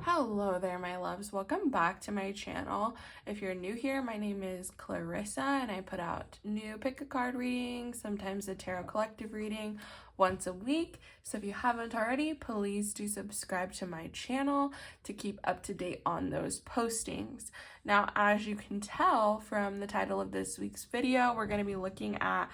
Hello there, my loves. Welcome back to my channel. If you're new here, my name is Clarissa and I put out new pick a card readings, sometimes a tarot collective reading once a week. So if you haven't already, please do subscribe to my channel to keep up to date on those postings. Now, as you can tell from the title of this week's video, we're going to be looking at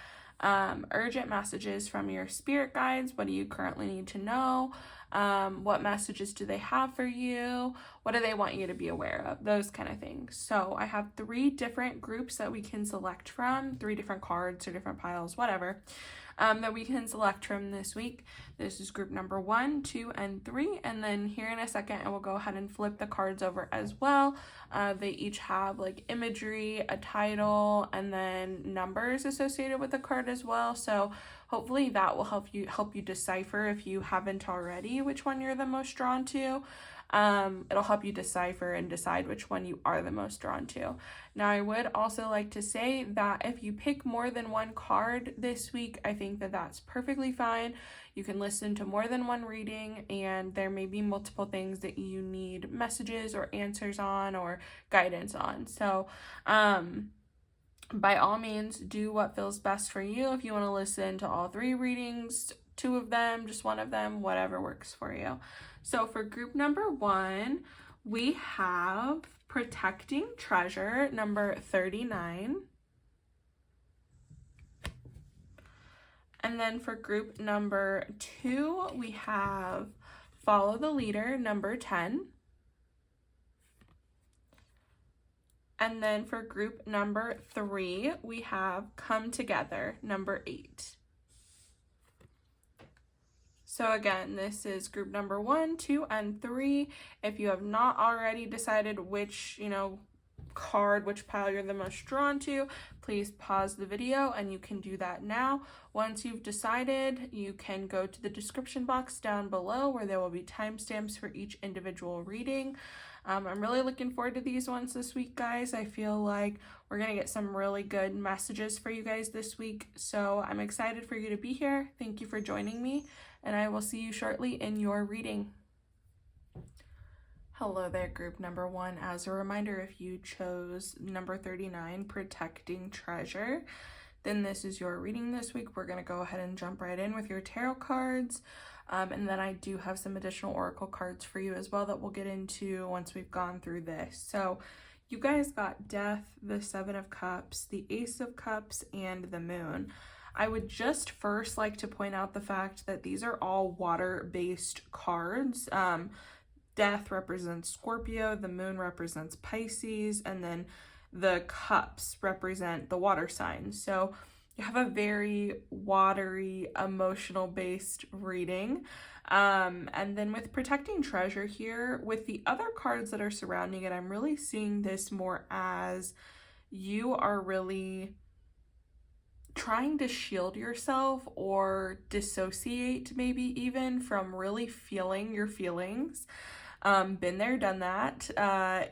urgent messages from your spirit guides. What do you currently need to know? What messages do they have for you? What do they want you to be aware of? Those kind of things. So I have 3 different groups that we can select from, 3 different cards or different piles, whatever, that we can select from this week. This is group number 1, 2, and 3. And then here in a second, I will go ahead and flip the cards over as well. They each have like imagery, a title, and then numbers associated with the card as well. So hopefully that will help you decipher, if you haven't already, which one you're the most drawn to. It'll help you decipher and decide which one you are the most drawn to. Now, I would also like to say that if you pick more than one card this week, I think that that's perfectly fine. You can listen to more than one reading, and there may be multiple things that you need messages or answers on or guidance on. So, by all means, do what feels best for you. If you want to listen to all 3 readings, 2 of them, just 1 of them, whatever works for you. So for group number 1, we have Protecting Treasure, number 39. And then for group number 2, we have Follow the Leader, number 10. And then for group number 3, we have Come Together, number 8. So again, this is group number 1, 2, and 3. If you have not already decided which, card, which pile you're the most drawn to, please pause the video and you can do that now. Once you've decided, you can go to the description box down below where there will be timestamps for each individual reading. I'm really looking forward to these ones this week, guys. I feel like we're going to get some really good messages for you guys this week. So I'm excited for you to be here. Thank you for joining me, and I will see you shortly in your reading. Hello there, group number 1. As a reminder, if you chose number 39, Protecting Treasure, then this is your reading this week. We're going to go ahead and jump right in with your tarot cards. And then I do have some additional oracle cards for you as well that we'll get into once we've gone through this. So you guys got Death, the 7 of Cups, the Ace of Cups, and the Moon. I would just first like to point out the fact that these are all water-based cards. Death represents Scorpio, the Moon represents Pisces, and then the Cups represent the water signs. So you have a very watery, emotional-based reading. And then with Protecting Treasure here, with the other cards that are surrounding it, I'm really seeing this more as you are really trying to shield yourself or dissociate maybe even from really feeling your feelings. Been there, done that,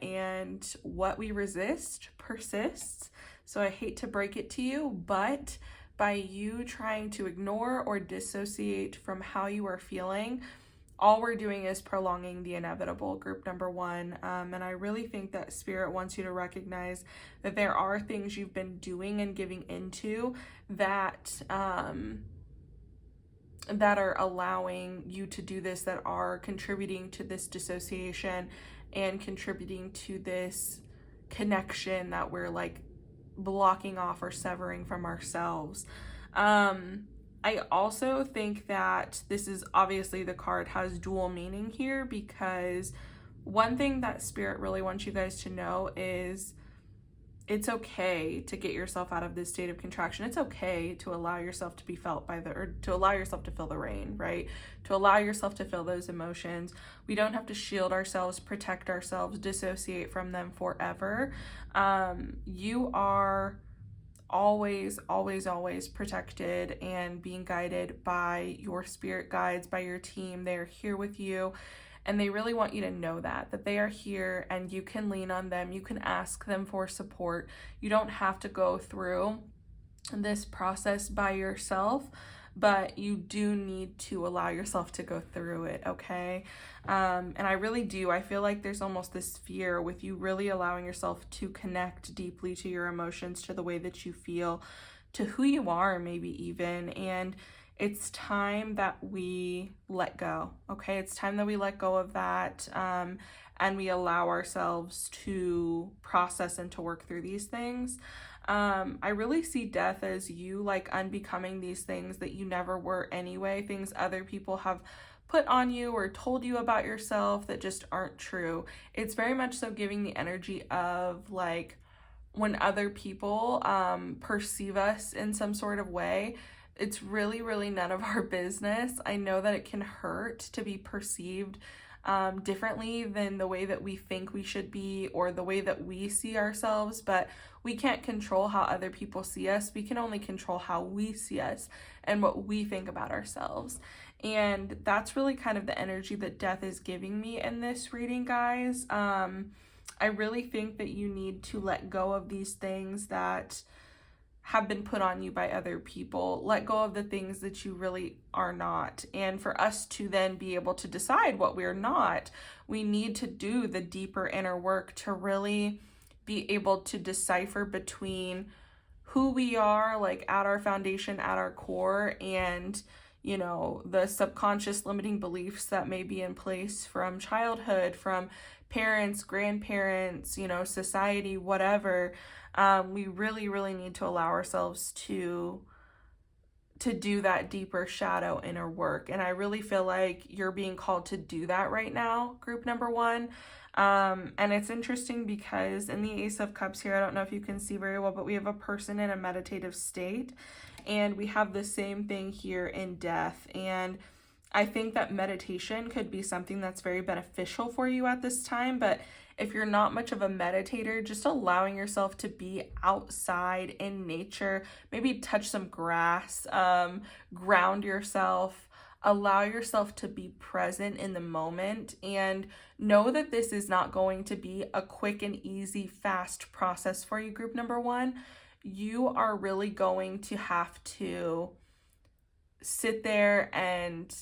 and what we resist persists. So I hate to break it to you, but by you trying to ignore or dissociate from how you are feeling, all we're doing is prolonging the inevitable, group number 1. And I really think that Spirit wants you to recognize that there are things you've been doing and giving into that that are allowing you to do this, that are contributing to this dissociation and contributing to this connection that we're like blocking off or severing from ourselves. I also think that this is obviously, the card has dual meaning here, because one thing that Spirit really wants you guys to know is it's okay to get yourself out of this state of contraction. It's okay to allow yourself to be felt to allow yourself to feel the rain, right? To allow yourself to feel those emotions. We don't have to shield ourselves, protect ourselves, dissociate from them forever. You are always protected and being guided by your spirit guides, by your team. They're here with you. And they really want you to know that they are here and you can lean on them. You can ask them for support. You don't have to go through this process by yourself, but you do need to allow yourself to go through it, okay? And I really do. I feel like there's almost this fear with you really allowing yourself to connect deeply to your emotions, to the way that you feel, to who you are, maybe even. And it's time that we let go, okay? It's time that we let go of that, and we allow ourselves to process and to work through these things. I really see death as you like unbecoming these things that you never were anyway, things other people have put on you or told you about yourself that just aren't true. It's very much so giving the energy of like when other people perceive us in some sort of way, it's really, really none of our business. I know that it can hurt to be perceived differently than the way that we think we should be or the way that we see ourselves, but we can't control how other people see us. We can only control how we see us and what we think about ourselves. And that's really kind of the energy that death is giving me in this reading, guys. I really think that you need to let go of these things that have been put on you by other people. Let go of the things that you really are not. And for us to then be able to decide what we're not, we need to do the deeper inner work to really be able to decipher between who we are, like at our foundation, at our core, and the subconscious limiting beliefs that may be in place from childhood, from parents, grandparents, society, whatever. We really, really need to allow ourselves to do that deeper shadow inner work. And I really feel like you're being called to do that right now, group number 1. And it's interesting because in the Ace of Cups here, I don't know if you can see very well, but we have a person in a meditative state, and we have the same thing here in death. And I think that meditation could be something that's very beneficial for you at this time, but if you're not much of a meditator, just allowing yourself to be outside in nature, maybe touch some grass, ground yourself, allow yourself to be present in the moment, and know that this is not going to be a quick and easy, fast process for you, group number 1. You are really going to have to sit there and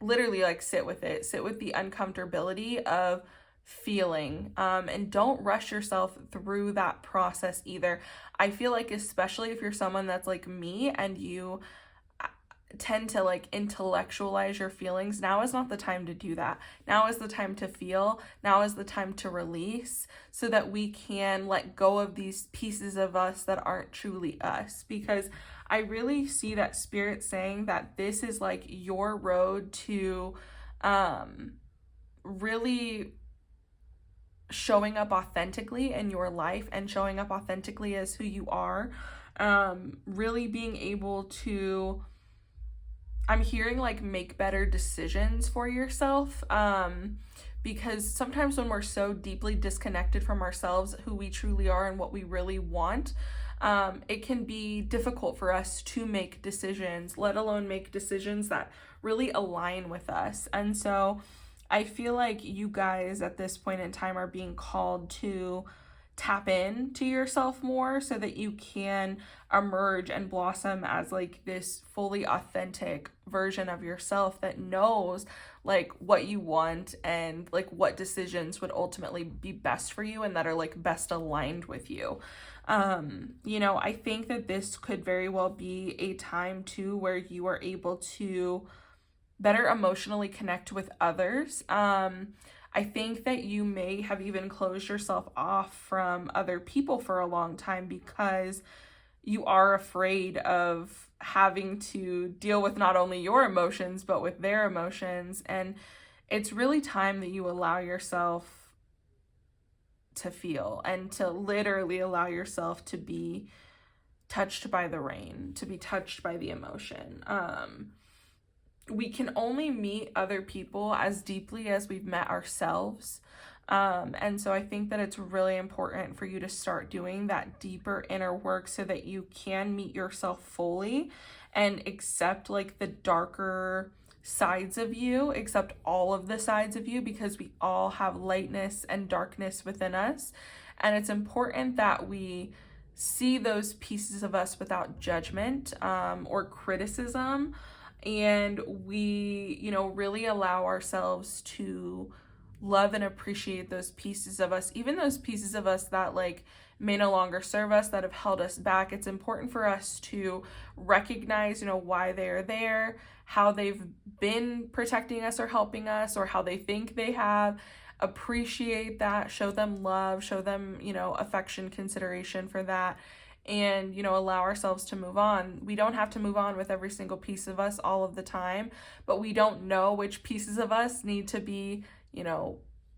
literally like sit with it, sit with the uncomfortability of feeling, and don't rush yourself through that process either. I feel like especially if you're someone that's like me and you tend to like intellectualize your feelings, now is not the time to do that. Now is the time to feel. Now is the time to release, so that we can let go of these pieces of us that aren't truly us. Because I really see that Spirit saying that this is like your road to really showing up authentically in your life and showing up authentically as who you are. Really being able to, I'm hearing like make better decisions for yourself, because sometimes when we're so deeply disconnected from ourselves, who we truly are and what we really want, it can be difficult for us to make decisions, let alone make decisions that really align with us. And so I feel like you guys at this point in time are being called to tap in to yourself more, so that you can emerge and blossom as like this fully authentic version of yourself that knows like what you want and like what decisions would ultimately be best for you and that are like best aligned with you. I think that this could very well be a time too where you are able to better emotionally connect with others. I think that you may have even closed yourself off from other people for a long time because you are afraid of having to deal with not only your emotions, but with their emotions. And it's really time that you allow yourself to feel and to literally allow yourself to be touched by the rain, to be touched by the emotion. We can only meet other people as deeply as we've met ourselves. And so I think that it's really important for you to start doing that deeper inner work so that you can meet yourself fully and accept like the darker sides of you, accept all of the sides of you, because we all have lightness and darkness within us. And it's important that we see those pieces of us without judgment or criticism. And we, really allow ourselves to love and appreciate those pieces of us, even those pieces of us that like may no longer serve us, that have held us back. It's important for us to recognize, why they're there, how they've been protecting us or helping us, or how they think they have. Appreciate that, show them love, show them, affection, consideration for that, and, allow ourselves to move on. We don't have to move on with every single piece of us all of the time, but we don't know which pieces of us need to be,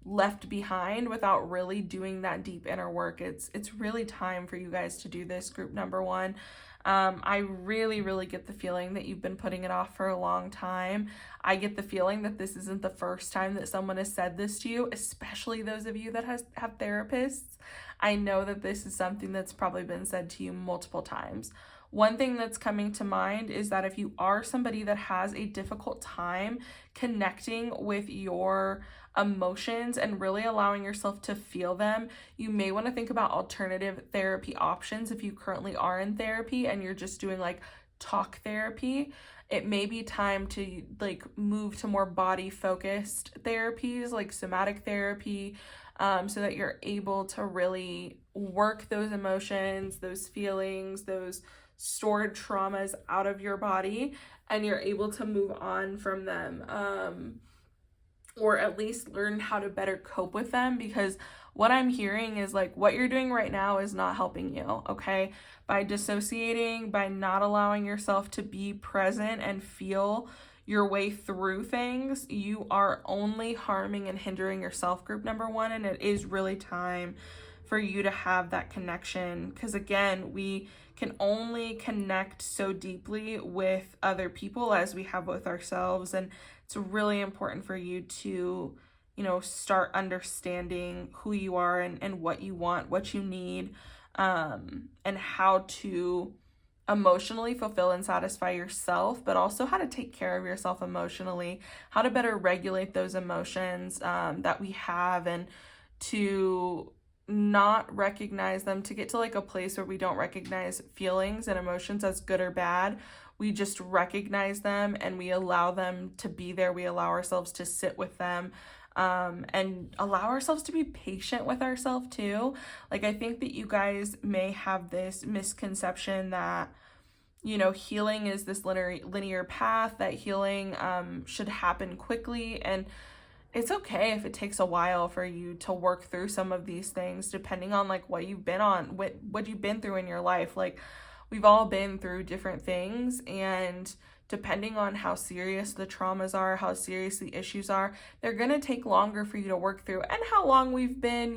left behind without really doing that deep inner work. It's really time for you guys to do this, group number one. I really, really get the feeling that you've been putting it off for a long time. I get the feeling that this isn't the first time that someone has said this to you, especially those of you that have therapists. I know that this is something that's probably been said to you multiple times. One thing that's coming to mind is that if you are somebody that has a difficult time connecting with your emotions and really allowing yourself to feel them, you may want to think about alternative therapy options. If you currently are in therapy and you're just doing like talk therapy, it may be time to like move to more body focused therapies like somatic therapy, so that you're able to really work those emotions, those feelings, those stored traumas out of your body, and you're able to move on from them, or at least learn how to better cope with them. Because what I'm hearing is like what you're doing right now is not helping you, okay? By dissociating, by not allowing yourself to be present and feel your way through things, you are only harming and hindering yourself, group number one. And it is really time for you to have that connection, because again, we can only connect so deeply with other people as we have with ourselves. And it's really important for you to, start understanding who you are and what you want, what you need, and how to emotionally fulfill and satisfy yourself, but also how to take care of yourself emotionally, how to better regulate those emotions that we have, and to not recognize them, to get to like a place where we don't recognize feelings and emotions as good or bad. We just recognize them and we allow them to be there. We allow ourselves to sit with them, and allow ourselves to be patient with ourselves too. Like, I think that you guys may have this misconception that, healing is this linear path, that healing should happen quickly. And it's okay if it takes a while for you to work through some of these things, depending on like what you've been on, what you've been through in your life. Like, we've all been through different things, and depending on how serious the traumas are, how serious the issues are, they're going to take longer for you to work through, and how long we've been,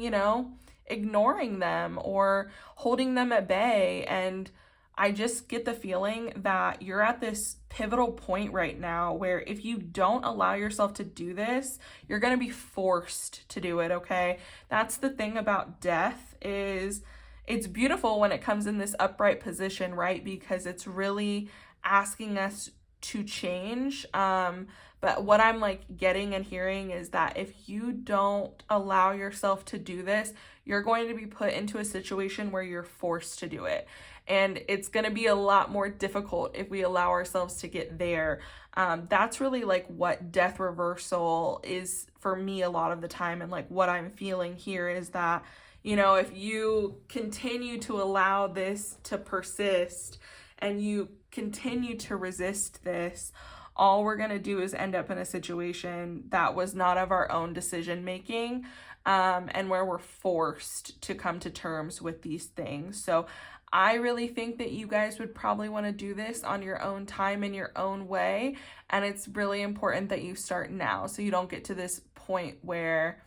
ignoring them or holding them at bay. And I just get the feeling that you're at this pivotal point right now where if you don't allow yourself to do this, you're going to be forced to do it, okay? That's the thing about death, is it's beautiful when it comes in this upright position, right? Because it's really asking us to change. But what I'm like getting and hearing is that if you don't allow yourself to do this, you're going to be put into a situation where you're forced to do it. And it's going to be a lot more difficult if we allow ourselves to get there. That's really like what death reversal is for me a lot of the time. And like what I'm feeling here is that, if you continue to allow this to persist and you continue to resist this, all we're going to do is end up in a situation that was not of our own decision making, and where we're forced to come to terms with these things. So I really think that you guys would probably want to do this on your own time, in your own way. And it's really important that you start now, so you don't get to this point where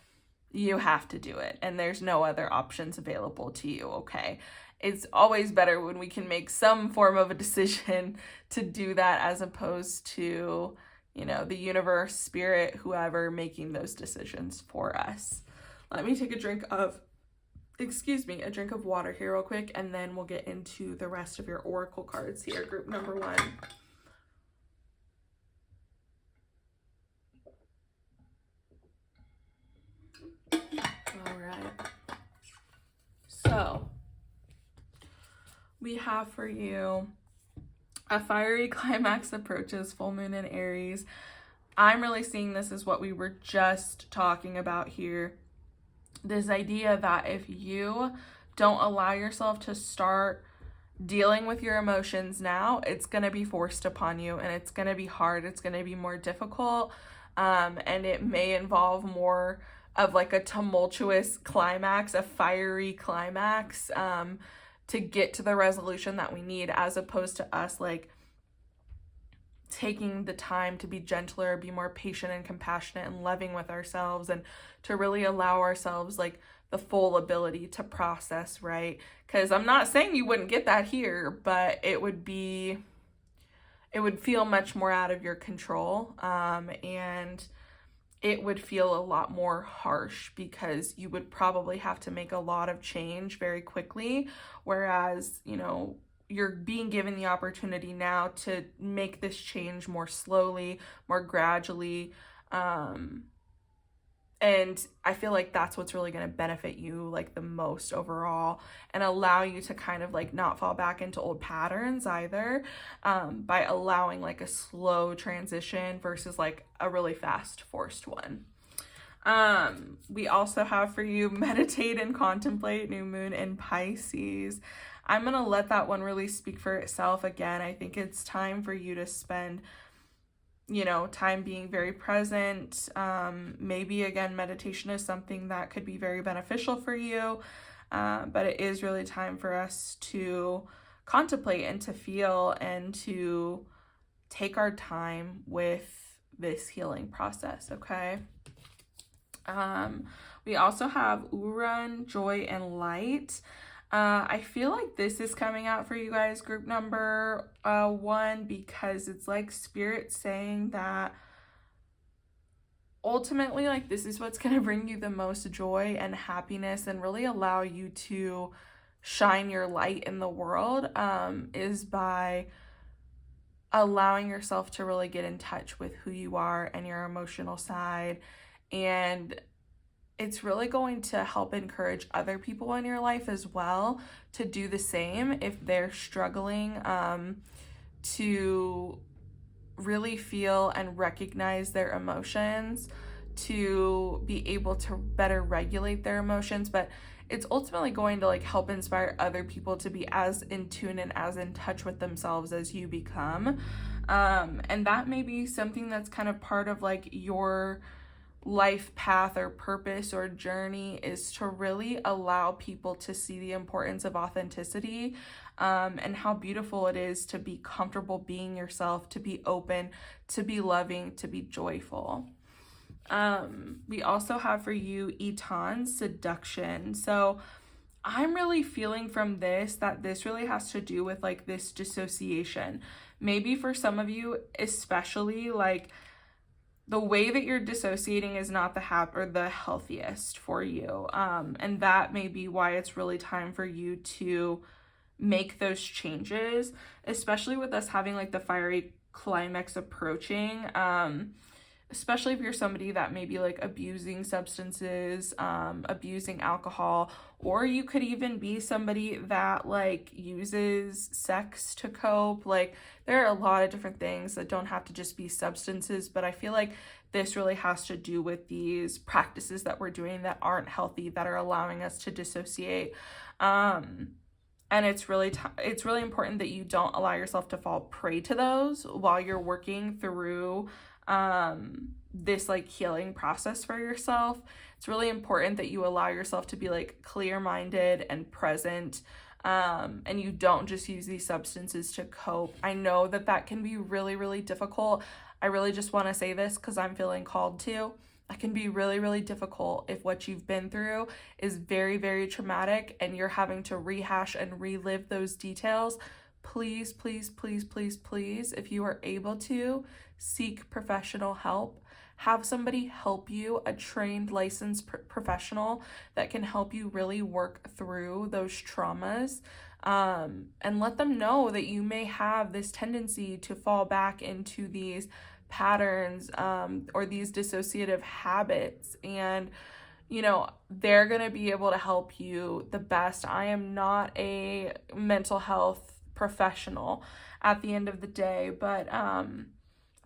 you have to do it and there's no other options available to you, okay? It's always better when we can make some form of a decision to do that, as opposed to, the universe, spirit, whoever making those decisions for us. Let me take a drink of water here real quick, and then we'll get into the rest of your oracle cards here, group number one. All right. So, we have for you a fiery climax approaches full moon in Aries. I'm really seeing this as what we were just talking about here. This idea that if you don't allow yourself to start dealing with your emotions now, it's going to be forced upon you, and it's going to be hard. It's going to be more difficult. And it may involve more of like a tumultuous climax, a fiery climax, to get to the resolution that we need, as opposed to us like taking the time to be gentler, be more patient and compassionate and loving with ourselves, and to really allow ourselves like the full ability to process, right? Because I'm not saying you wouldn't get that here, but it would feel much more out of your control, and it would feel a lot more harsh because you would probably have to make a lot of change very quickly, whereas, you know, you're being given the opportunity now to make this change more slowly, more gradually, and I feel like that's what's really going to benefit you like the most overall, and allow you to kind of like not fall back into old patterns either, by allowing like a slow transition versus like a really fast forced one. We also have for you meditate and contemplate, new moon in Pisces. I'm going to let that one really speak for itself again. I think it's time for you to spend, you know, time being very present. Maybe again, meditation is something that could be very beneficial for you, but it is really time for us to contemplate and to feel and to take our time with this healing process, okay? We also have Uran, joy and light. I feel like this is coming out for you guys, group number 1, because it's like spirit saying that ultimately, like, this is what's going to bring you the most joy and happiness and really allow you to shine your light in the world, is by allowing yourself to really get in touch with who you are and your emotional side. And it's really going to help encourage other people in your life as well to do the same if they're struggling, to really feel and recognize their emotions, to be able to better regulate their emotions. But it's ultimately going to like help inspire other people to be as in tune and as in touch with themselves as you become. And that may be something that's kind of part of like your life path or purpose or journey, is to really allow people to see the importance of authenticity, and how beautiful it is to be comfortable being yourself, to be open, to be loving, to be joyful. We also have for you Eton, seduction. So I'm really feeling from this that this really has to do with like this dissociation. Maybe for some of you, especially, like the way that you're dissociating is not the healthiest for you. And that may be why it's really time for you to make those changes, especially with us having like the fiery climax approaching. Especially if you're somebody that may be like abusing substances, abusing alcohol, or you could even be somebody that like uses sex to cope. Like there are a lot of different things that don't have to just be substances, but I feel like this really has to do with these practices that we're doing that aren't healthy, that are allowing us to dissociate. And it's really important that you don't allow yourself to fall prey to those while you're working through this like healing process for yourself. It's really important that you allow yourself to be like clear-minded and present, and you don't just use these substances to cope. I know that that can be really, really difficult. I really just want to say this because I'm feeling called to. That can be really, really difficult if what you've been through is very, very traumatic and you're having to rehash and relive those details. Please, please, please, please, please, if you are able to, seek professional help. Have somebody help you, a trained, licensed professional that can help you really work through those traumas, and let them know that you may have this tendency to fall back into these patterns, or these dissociative habits. And you know, they're going to be able to help you the best. I am not a mental health professional at the end of the day, but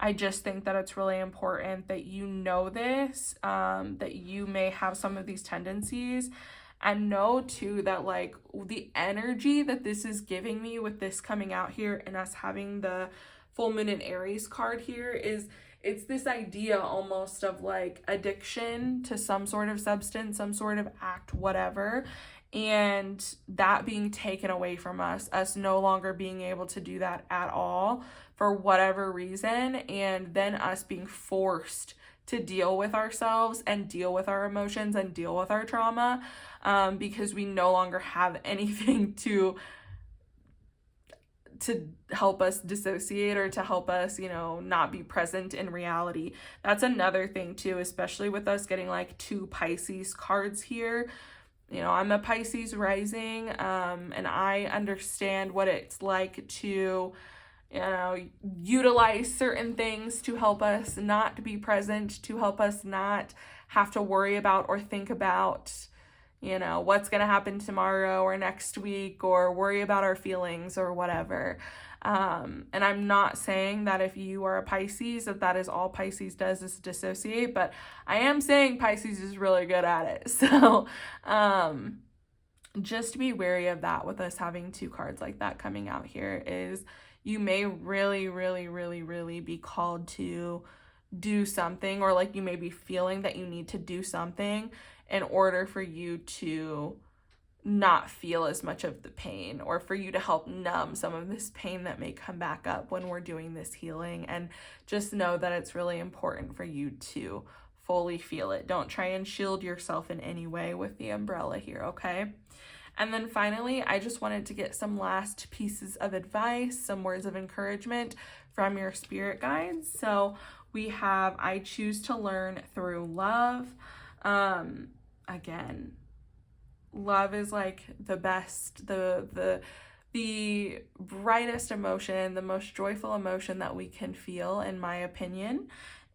I just think that it's really important that you know this, that you may have some of these tendencies, and know too that like the energy that this is giving me with this coming out here and us having the full moon in Aries card here is, it's this idea almost of like addiction to some sort of substance, some sort of act, whatever, and that being taken away from us no longer being able to do that at all for whatever reason, and then us being forced to deal with ourselves and deal with our emotions and deal with our trauma, because we no longer have anything to help us dissociate or to help us, you know, not be present in reality. That's another thing too, especially with us getting like 2 Pisces cards here. You know, I'm a Pisces rising, and I understand what it's like to, you know, utilize certain things to help us not be present, to help us not have to worry about or think about, you know, what's going to happen tomorrow or next week, or worry about our feelings or whatever. And I'm not saying that if you are a Pisces, that is all Pisces does is dissociate, but I am saying Pisces is really good at it. So, just be wary of that with us having 2 cards like that coming out here, is you may really, really, really, really be called to do something, or like you may be feeling that you need to do something in order for you to not feel as much of the pain, or for you to help numb some of this pain that may come back up when we're doing this healing. And just know that it's really important for you to fully feel it. Don't try and shield yourself in any way with the umbrella here, okay? And then finally, I just wanted to get some last pieces of advice, some words of encouragement from your spirit guides. So we have, I choose to learn through love. Again, love is like the best, the brightest emotion, the most joyful emotion that we can feel, in my opinion.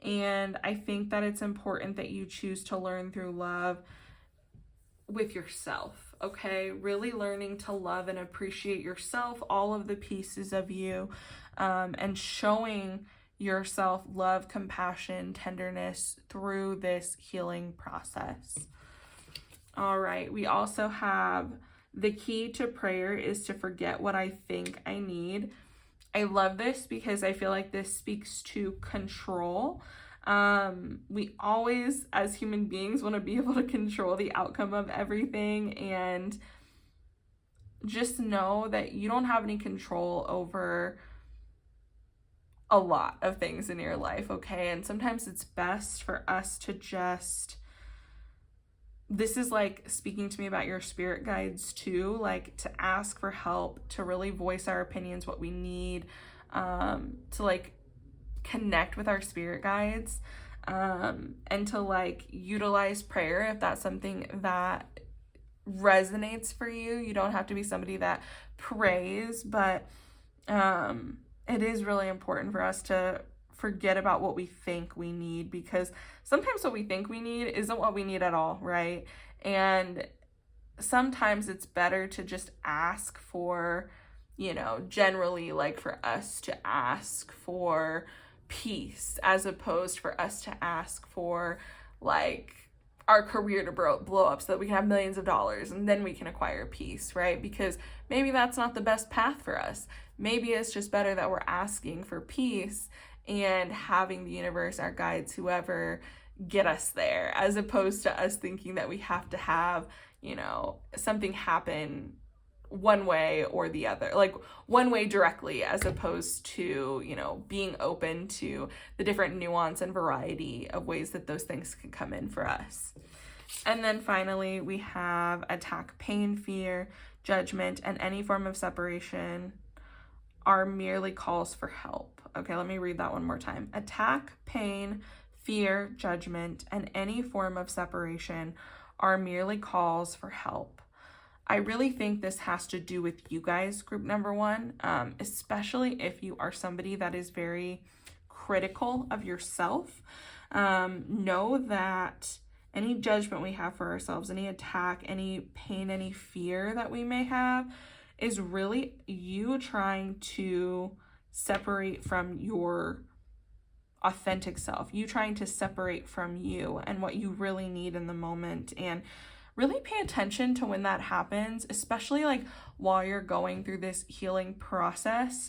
And I think that it's important that you choose to learn through love with yourself, okay? Really learning to love and appreciate yourself, all of the pieces of you, and showing yourself love, compassion, tenderness through this healing process. All right, we also have the key to prayer is to forget what I think I need. I love this because I feel like this speaks to control. We always, as human beings, want to be able to control the outcome of everything, and just know that you don't have any control over a lot of things in your life, okay? And sometimes it's best for us to just, this is like speaking to me about your spirit guides too, like to ask for help, to really voice our opinions, what we need, to like connect with our spirit guides, and to like utilize prayer if that's something that resonates for you. You don't have to be somebody that prays, but it is really important for us to forget about what we think we need, because sometimes what we think we need isn't what we need at all, right? And sometimes it's better to just ask for, you know, generally like for us to ask for peace, as opposed for us to ask for like our career to blow up so that we can have millions of dollars and then we can acquire peace, right? Because maybe that's not the best path for us. Maybe it's just better that we're asking for peace and having the universe, our guides, whoever, get us there, as opposed to us thinking that we have to have, you know, something happen one way or the other, like one way directly, as opposed to, you know, being open to the different nuance and variety of ways that those things can come in for us. And then finally, we have attack, pain, fear, judgment, and any form of separation are merely calls for help. Okay, let me read that one more time. Attack, pain, fear, judgment, and any form of separation are merely calls for help. I really think this has to do with you guys, group number 1, especially if you are somebody that is very critical of yourself. Know that any judgment we have for ourselves, any attack, any pain, any fear that we may have is really you trying to separate from your authentic self, you trying to separate from you and what you really need in the moment. And really pay attention to when that happens, especially like while you're going through this healing process.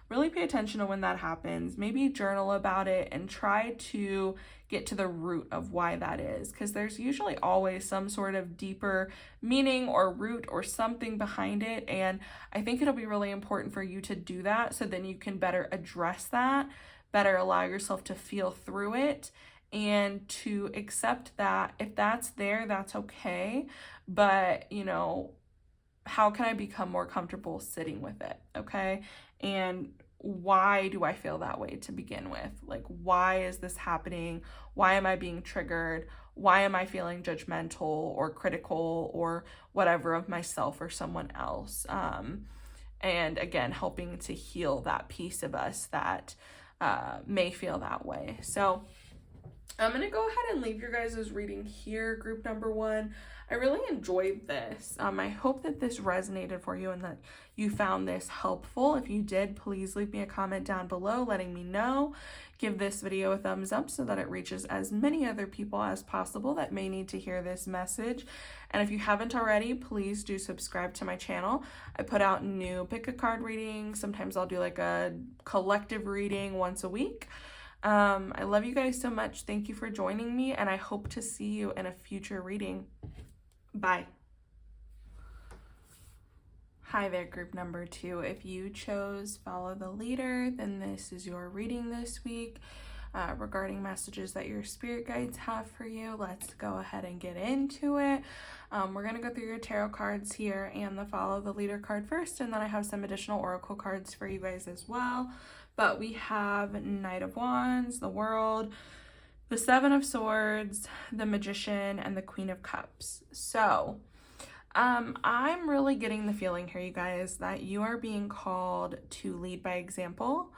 Really pay attention to when that happens. Maybe journal about it and try to get to the root of why that is, because there's usually always some sort of deeper meaning or root or something behind it. And I think it'll be really important for you to do that, so then you can better address that, better allow yourself to feel through it, and to accept that if that's there, that's okay. But, you know, how can I become more comfortable sitting with it? Okay. And why do I feel that way to begin with? Like, why is this happening? Why am I being triggered? Why am I feeling judgmental or critical or whatever of myself or someone else? And again, helping to heal that piece of us that may feel that way. So I'm going to go ahead and leave your guys' reading here, group number 1. I really enjoyed this. I hope that this resonated for you and that you found this helpful. If you did, please leave me a comment down below letting me know. Give this video a thumbs up so that it reaches as many other people as possible that may need to hear this message. And if you haven't already, please do subscribe to my channel. I put out new pick a card readings. Sometimes I'll do like a collective reading once a week. I love you guys so much. Thank you for joining me, and I hope to see you in a future reading. Bye. Hi there, group number 2. If you chose follow the leader, then this is your reading this week regarding messages that your spirit guides have for you. Let's go ahead and get into it. We're going to go through your tarot cards here and the follow the leader card first, and then I have some additional oracle cards for you guys as well. But we have Knight of Wands, the World, the Seven of Swords, the Magician, and the Queen of Cups. So I'm really getting the feeling here, you guys, that you are being called to lead by example.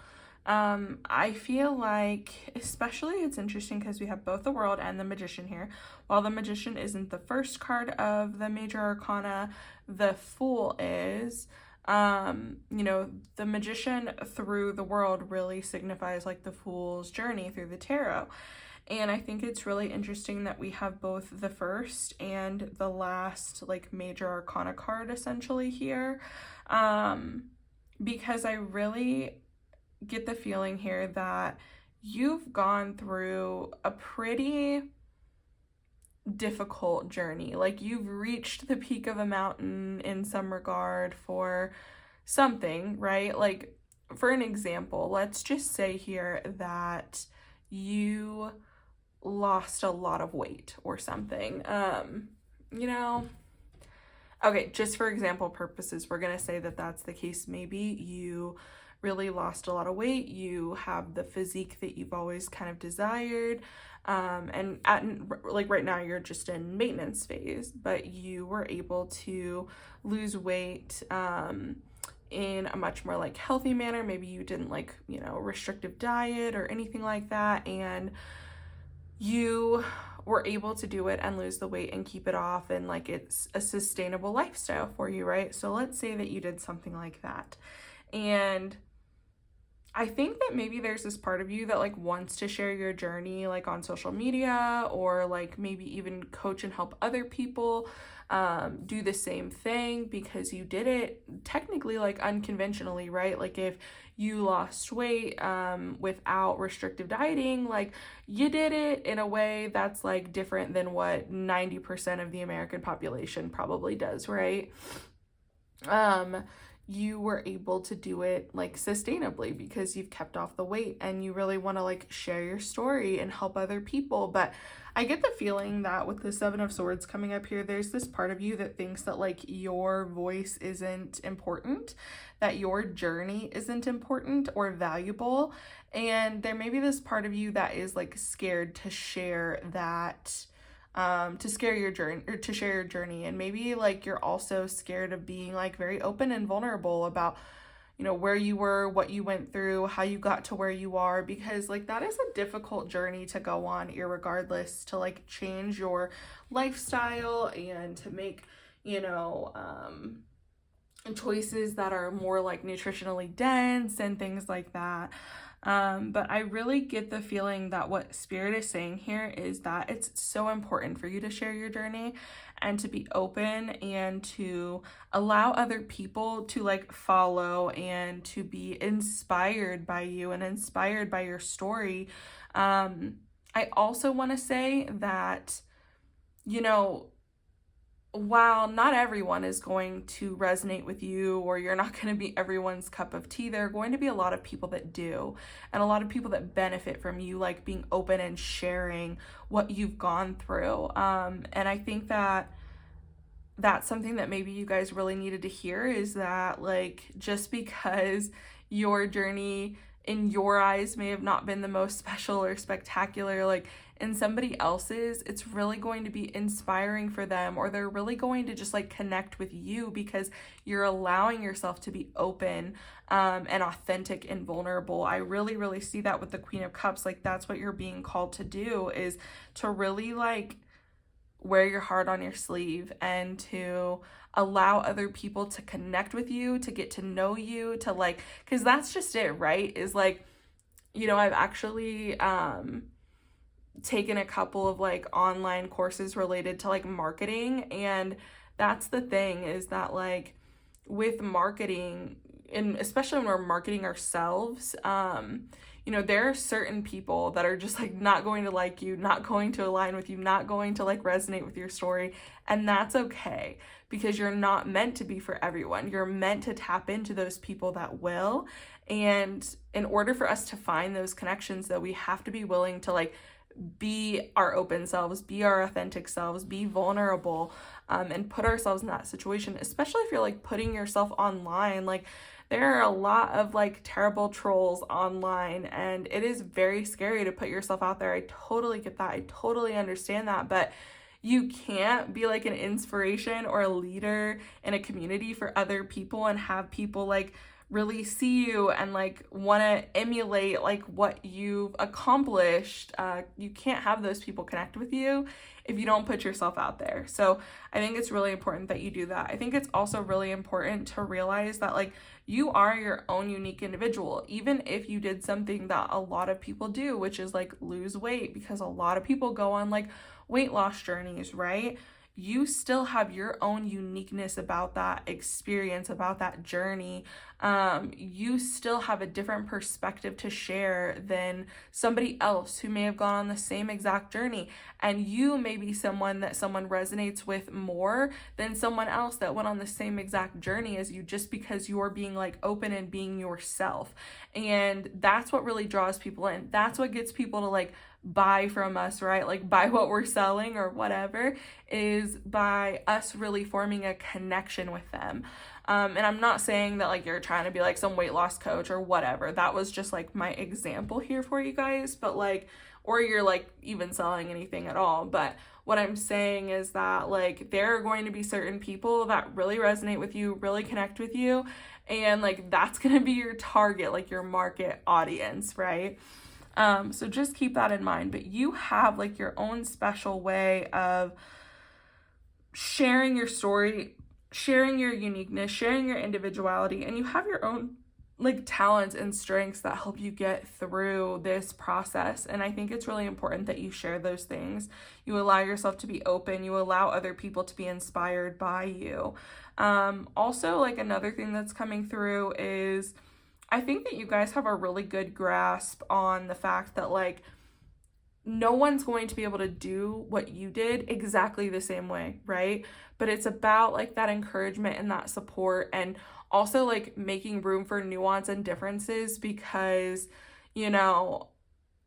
I feel like, especially it's interesting because we have both the World and the Magician here. While the Magician isn't the first card of the major arcana, the Fool is. You know, the Magician through the World really signifies like the Fool's journey through the tarot. And I think it's really interesting that we have both the first and the last like major arcana card essentially here, because I really get the feeling here that you've gone through a pretty difficult journey. Like, you've reached the peak of a mountain in some regard for something, right? Like, for an example, let's just say here that you lost a lot of weight or something. You know, okay, just for example purposes, we're going to say that that's the case. Maybe you really lost a lot of weight. You have the physique that you've always kind of desired. And like right now you're just in maintenance phase, but you were able to lose weight in a much more like healthy manner. Maybe you didn't like, you know, restrictive diet or anything like that, and you were able to do it and lose the weight and keep it off, and like it's a sustainable lifestyle for you, right? So let's say that you did something like that, and I think that maybe there's this part of you that like wants to share your journey like on social media, or like maybe even coach and help other people do the same thing, because you did it technically like unconventionally, right? Like if you lost weight without restrictive dieting, like you did it in a way that's like different than what 90% of the American population probably does, right? You were able to do it like sustainably because you've kept off the weight and you really want to like share your story and help other people. But I get the feeling that with the Seven of Swords coming up here, there's this part of you that thinks that like your voice isn't important, that your journey isn't important or valuable. And there may be this part of you that is like scared to share that, to share your journey. And maybe like you're also scared of being like very open and vulnerable about you know, where you were, what you went through, how you got to where you are, because like that is a difficult journey to go on, irregardless, to like change your lifestyle and to make, you know, choices that are more like nutritionally dense and things like that. But I really get the feeling that what Spirit is saying here is that it's so important for you to share your journey and to be open and to allow other people to like follow and to be inspired by you and inspired by your story. I also want to say that, you know, while not everyone is going to resonate with you, or you're not going to be everyone's cup of tea, there are going to be a lot of people that do, and a lot of people that benefit from you like being open and sharing what you've gone through. And I think that that's something that maybe you guys really needed to hear, is that like just because your journey in your eyes may have not been the most special or spectacular, like in somebody else's, it's really going to be inspiring for them, or they're really going to just like connect with you because you're allowing yourself to be open and authentic and vulnerable. I really, really see that with the Queen of Cups. Like that's what you're being called to do, is to really like wear your heart on your sleeve and to allow other people to connect with you, to get to know you, to like, because that's just it, right? Is like, you know, I've actually taken a couple of like online courses related to like marketing, and that's the thing, is that like with marketing, and especially when we're marketing ourselves, you know, there are certain people that are just like not going to like you, not going to align with you, not going to like resonate with your story. And that's okay, because you're not meant to be for everyone. You're meant to tap into those people that will. And in order for us to find those connections, though, we have to be willing to like be our open selves, be our authentic selves, be vulnerable, and put ourselves in that situation, especially if you're like putting yourself online. Like there are a lot of like terrible trolls online, and it is very scary to put yourself out there. I totally get that. I totally understand that. But you can't be like an inspiration or a leader in a community for other people and have people like really see you and like want to emulate like what you've accomplished. You can't have those people connect with you if you don't put yourself out there. So I think it's really important that you do that. I think it's also really important to realize that like you are your own unique individual, even if you did something that a lot of people do, which is like lose weight, because a lot of people go on like weight loss journeys, right? You still have your own uniqueness about that experience, about that journey. You still have a different perspective to share than somebody else who may have gone on the same exact journey. And you may be someone that someone resonates with more than someone else that went on the same exact journey as you, just because you're being like open and being yourself. And that's what really draws people in. That's what gets people to like buy from us, right? Like buy what we're selling or whatever, is by us really forming a connection with them. And I'm not saying that like you're trying to be like some weight loss coach or whatever. That was just like my example here for you guys, but like, or you're like even selling anything at all. But what I'm saying is that like there are going to be certain people that really resonate with you, really connect with you, and like that's going to be your target, like your market audience, right? So just keep that in mind. But you have like your own special way of sharing your story, sharing your uniqueness, sharing your individuality, and you have your own like talents and strengths that help you get through this process. And I think it's really important that you share those things. You allow yourself to be open. You allow other people to be inspired by you. Also, like another thing that's coming through is I think that you guys have a really good grasp on the fact that like no one's going to be able to do what you did exactly the same way, right? But it's about like that encouragement and that support, and also like making room for nuance and differences, because, you know,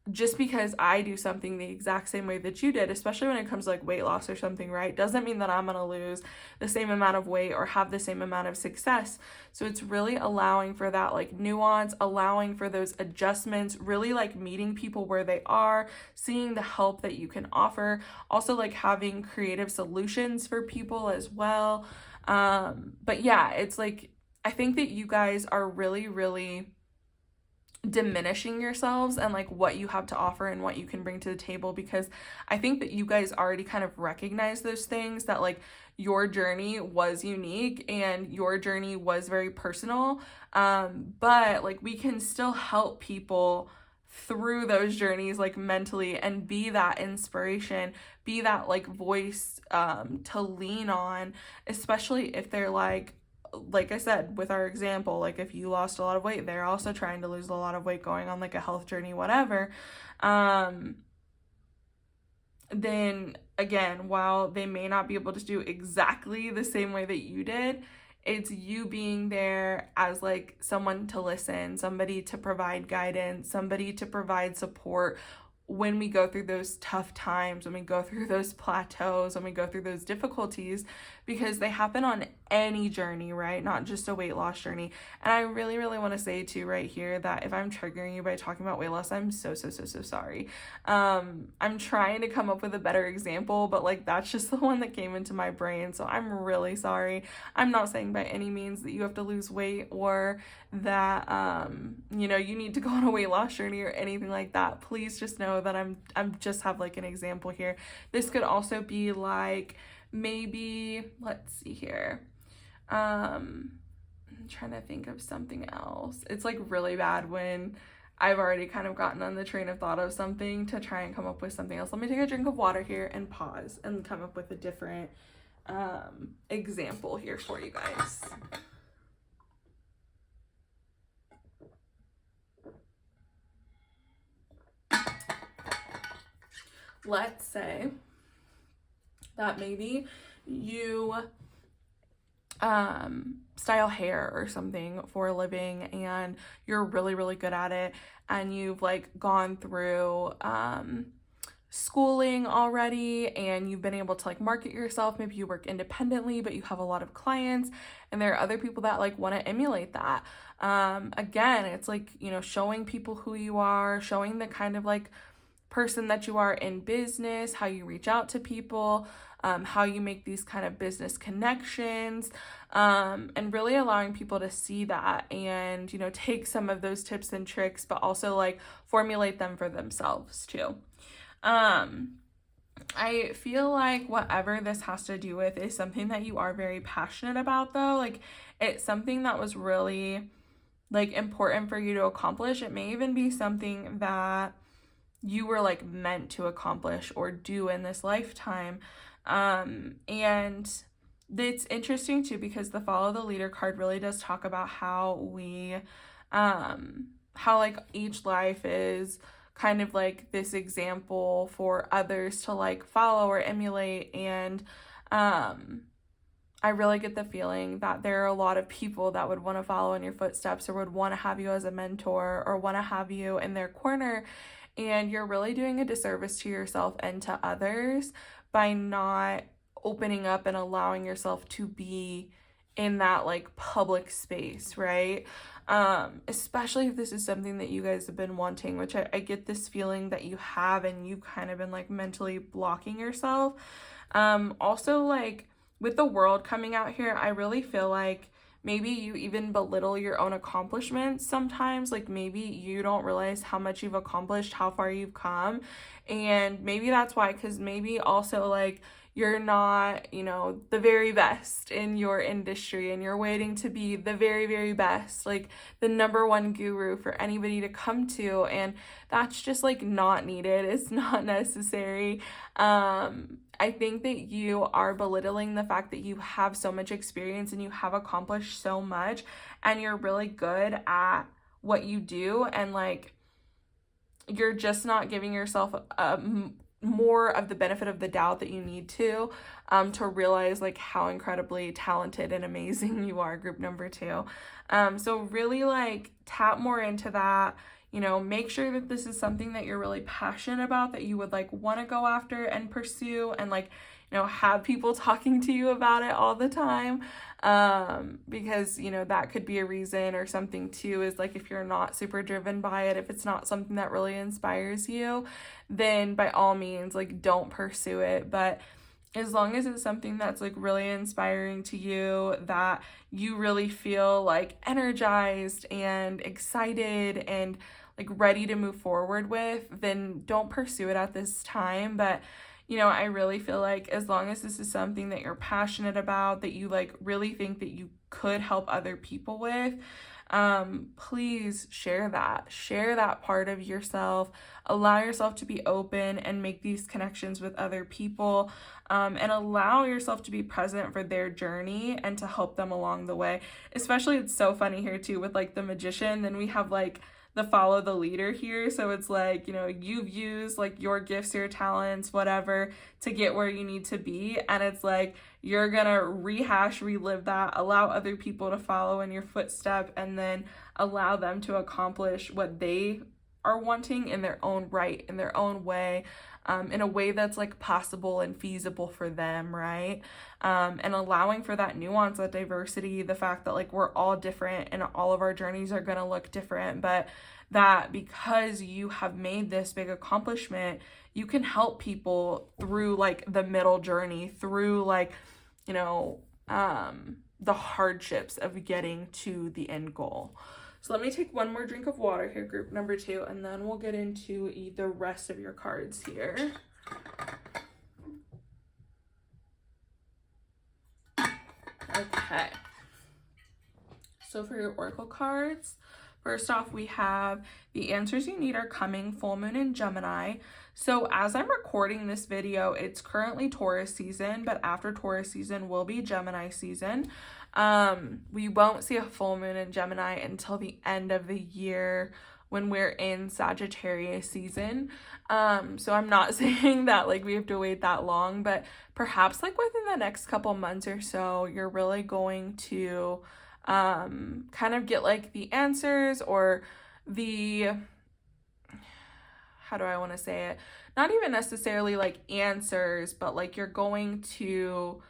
just because I do something the exact same way that you did, especially when it comes to like weight loss or something, right, doesn't mean that I'm going to lose the same amount of weight or have the same amount of success. So it's really allowing for that like nuance, allowing for those adjustments, really like meeting people where they are, seeing the help that you can offer, also like having creative solutions for people as well. But yeah, it's like, I think that you guys are really, really diminishing yourselves and like what you have to offer and what you can bring to the table, because I think that you guys already kind of recognize those things, that like your journey was unique and your journey was very personal, but like we can still help people through those journeys, like mentally, and be that inspiration, be that like voice to lean on, especially if they're like I said with our example, like if you lost a lot of weight, they're also trying to lose a lot of weight, going on like a health journey, whatever. Then again, while they may not be able to do exactly the same way that you did, it's you being there as like someone to listen, somebody to provide guidance, somebody to provide support when we go through those tough times, when we go through those plateaus, when we go through those difficulties, because they happen on any journey, right? Not just a weight loss journey. And I really, really want to say too right here that if I'm triggering you by talking about weight loss, I'm so sorry. I'm trying to come up with a better example, but like that's just the one that came into my brain. So I'm really sorry. I'm not saying by any means that you have to lose weight or that, you need to go on a weight loss journey or anything like that. Please just know that I'm just have like an example here. This could also be like, maybe, let's see here. I'm trying to think of something else. It's like really bad when I've already kind of gotten on the train of thought of something to try and come up with something else. Let me take a drink of water here and pause and come up with a different example here for you guys. Let's say that maybe you style hair or something for a living and you're really, really good at it, and you've like gone through schooling already and you've been able to like market yourself. Maybe you work independently, but you have a lot of clients, and there are other people that like want to emulate that. Again, it's like, showing people who you are, showing the kind of like person that you are in business, how you reach out to people, how you make these kind of business connections, and really allowing people to see that and, take some of those tips and tricks, but also like formulate them for themselves too. I feel like whatever this has to do with is something that you are very passionate about though. Like it's something that was really like important for you to accomplish. It may even be something that you were like meant to accomplish or do in this lifetime. And it's interesting too, because the follow the leader card really does talk about how we, how like each life is kind of like this example for others to like follow or emulate. And, I really get the feeling that there are a lot of people that would want to follow in your footsteps or would want to have you as a mentor or want to have you in their corner. And you're really doing a disservice to yourself and to others by not opening up and allowing yourself to be in that like public space, right? Especially if this is something that you guys have been wanting, which I get this feeling that you have, and you've kind of been like mentally blocking yourself. Also like with the world coming out here, I really feel like maybe you even belittle your own accomplishments sometimes. Like maybe you don't realize how much you've accomplished, how far you've come. And maybe that's why, because maybe also like you're not, the very best in your industry, and you're waiting to be the very, very best, like the number one guru for anybody to come to. And that's just like not needed. It's not necessary. I think that you are belittling the fact that you have so much experience and you have accomplished so much, and you're really good at what you do, and like you're just not giving yourself more of the benefit of the doubt that you need to realize like how incredibly talented and amazing you are, group number 2. So really like tap more into that. Make sure that this is something that you're really passionate about, that you would like want to go after and pursue, and like, have people talking to you about it all the time. Because, that could be a reason, or something too, is like, if you're not super driven by it, if it's not something that really inspires you, then by all means, like, don't pursue it. But as long as it's something that's like really inspiring to you, that you really feel like energized and excited and like ready to move forward with, then don't pursue it at this time. But I really feel like as long as this is something that you're passionate about, that you like really think that you could help other people with, please share that part of yourself. Allow yourself to be open and make these connections with other people, and allow yourself to be present for their journey and to help them along the way. Especially, it's so funny here too with like the magician, then we have like the follow the leader here. So it's like, you've used like your gifts, your talents, whatever, to get where you need to be. And it's like, you're gonna relive that, allow other people to follow in your footstep, and then allow them to accomplish what they are wanting in their own right, in their own way, in a way that's like possible and feasible for them, right? And allowing for that nuance, that diversity, the fact that like we're all different and all of our journeys are gonna look different, but that because you have made this big accomplishment, you can help people through like the middle journey, through like, the hardships of getting to the end goal. So let me take one more drink of water here, group number 2, and then we'll get into the rest of your cards here. Okay. So for your oracle cards, first off, we have the answers you need are coming, full moon in Gemini. So as I'm recording this video, it's currently Taurus season, but after Taurus season will be Gemini season. We won't see a full moon in Gemini until the end of the year when we're in Sagittarius season. So I'm not saying that like we have to wait that long, but perhaps like within the next couple months or so, you're really going to kind of get like the answers, or the, how do I want to say it? Not even necessarily like answers, but like you're going to,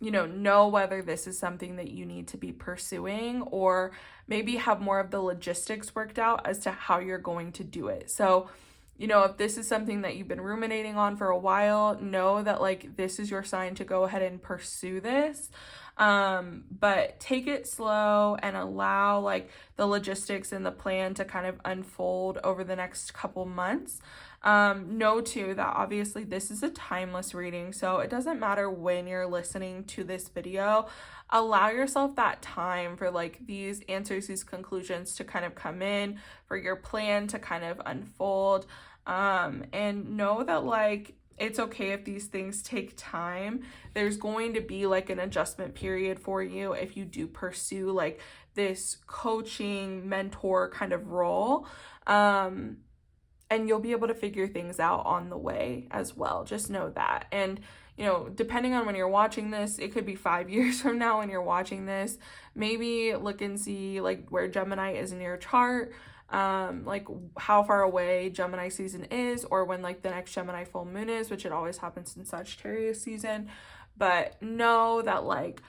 know whether this is something that you need to be pursuing, or maybe have more of the logistics worked out as to how you're going to do it. So, if this is something that you've been ruminating on for a while, know that like this is your sign to go ahead and pursue this. But take it slow and allow like the logistics and the plan to kind of unfold over the next couple months. Know too that obviously this is a timeless reading, so it doesn't matter when you're listening to this video. Allow yourself that time for like these answers, these conclusions to kind of come in, for your plan to kind of unfold, and know that like it's okay if these things take time. There's going to be like an adjustment period for you if you do pursue like this coaching mentor kind of role. And you'll be able to figure things out on the way as well. Just know that. And, depending on when you're watching this, it could be 5 years from now when you're watching this. Maybe look and see like where Gemini is in your chart, like how far away Gemini season is, or when like the next Gemini full moon is, which it always happens in Sagittarius season. But know that like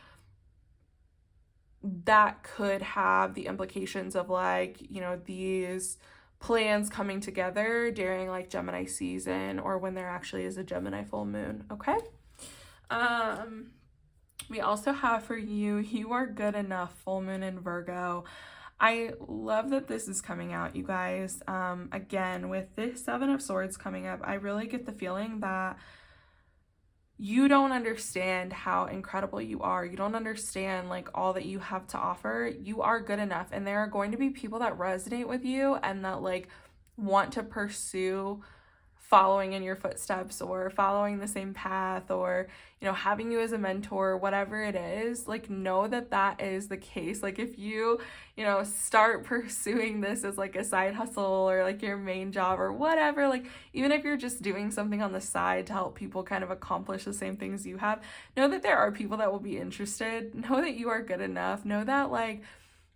that could have the implications of like, these plans coming together during like Gemini season, or when there actually is a Gemini full moon. Okay. We also have for you, you are good enough, full moon in Virgo. I love that this is coming out, you guys. Again, with this 7 of Swords coming up, I really get the feeling that you don't understand how incredible you are. You don't understand like all that you have to offer. You are good enough, and there are going to be people that resonate with you and that like want to pursue following in your footsteps, or following the same path, or having you as a mentor, whatever it is. Like, know that that is the case. Like, if you start pursuing this as like a side hustle, or like your main job, or whatever, like even if you're just doing something on the side to help people kind of accomplish the same things you have, know that there are people that will be interested. Know that you are good enough. Know that like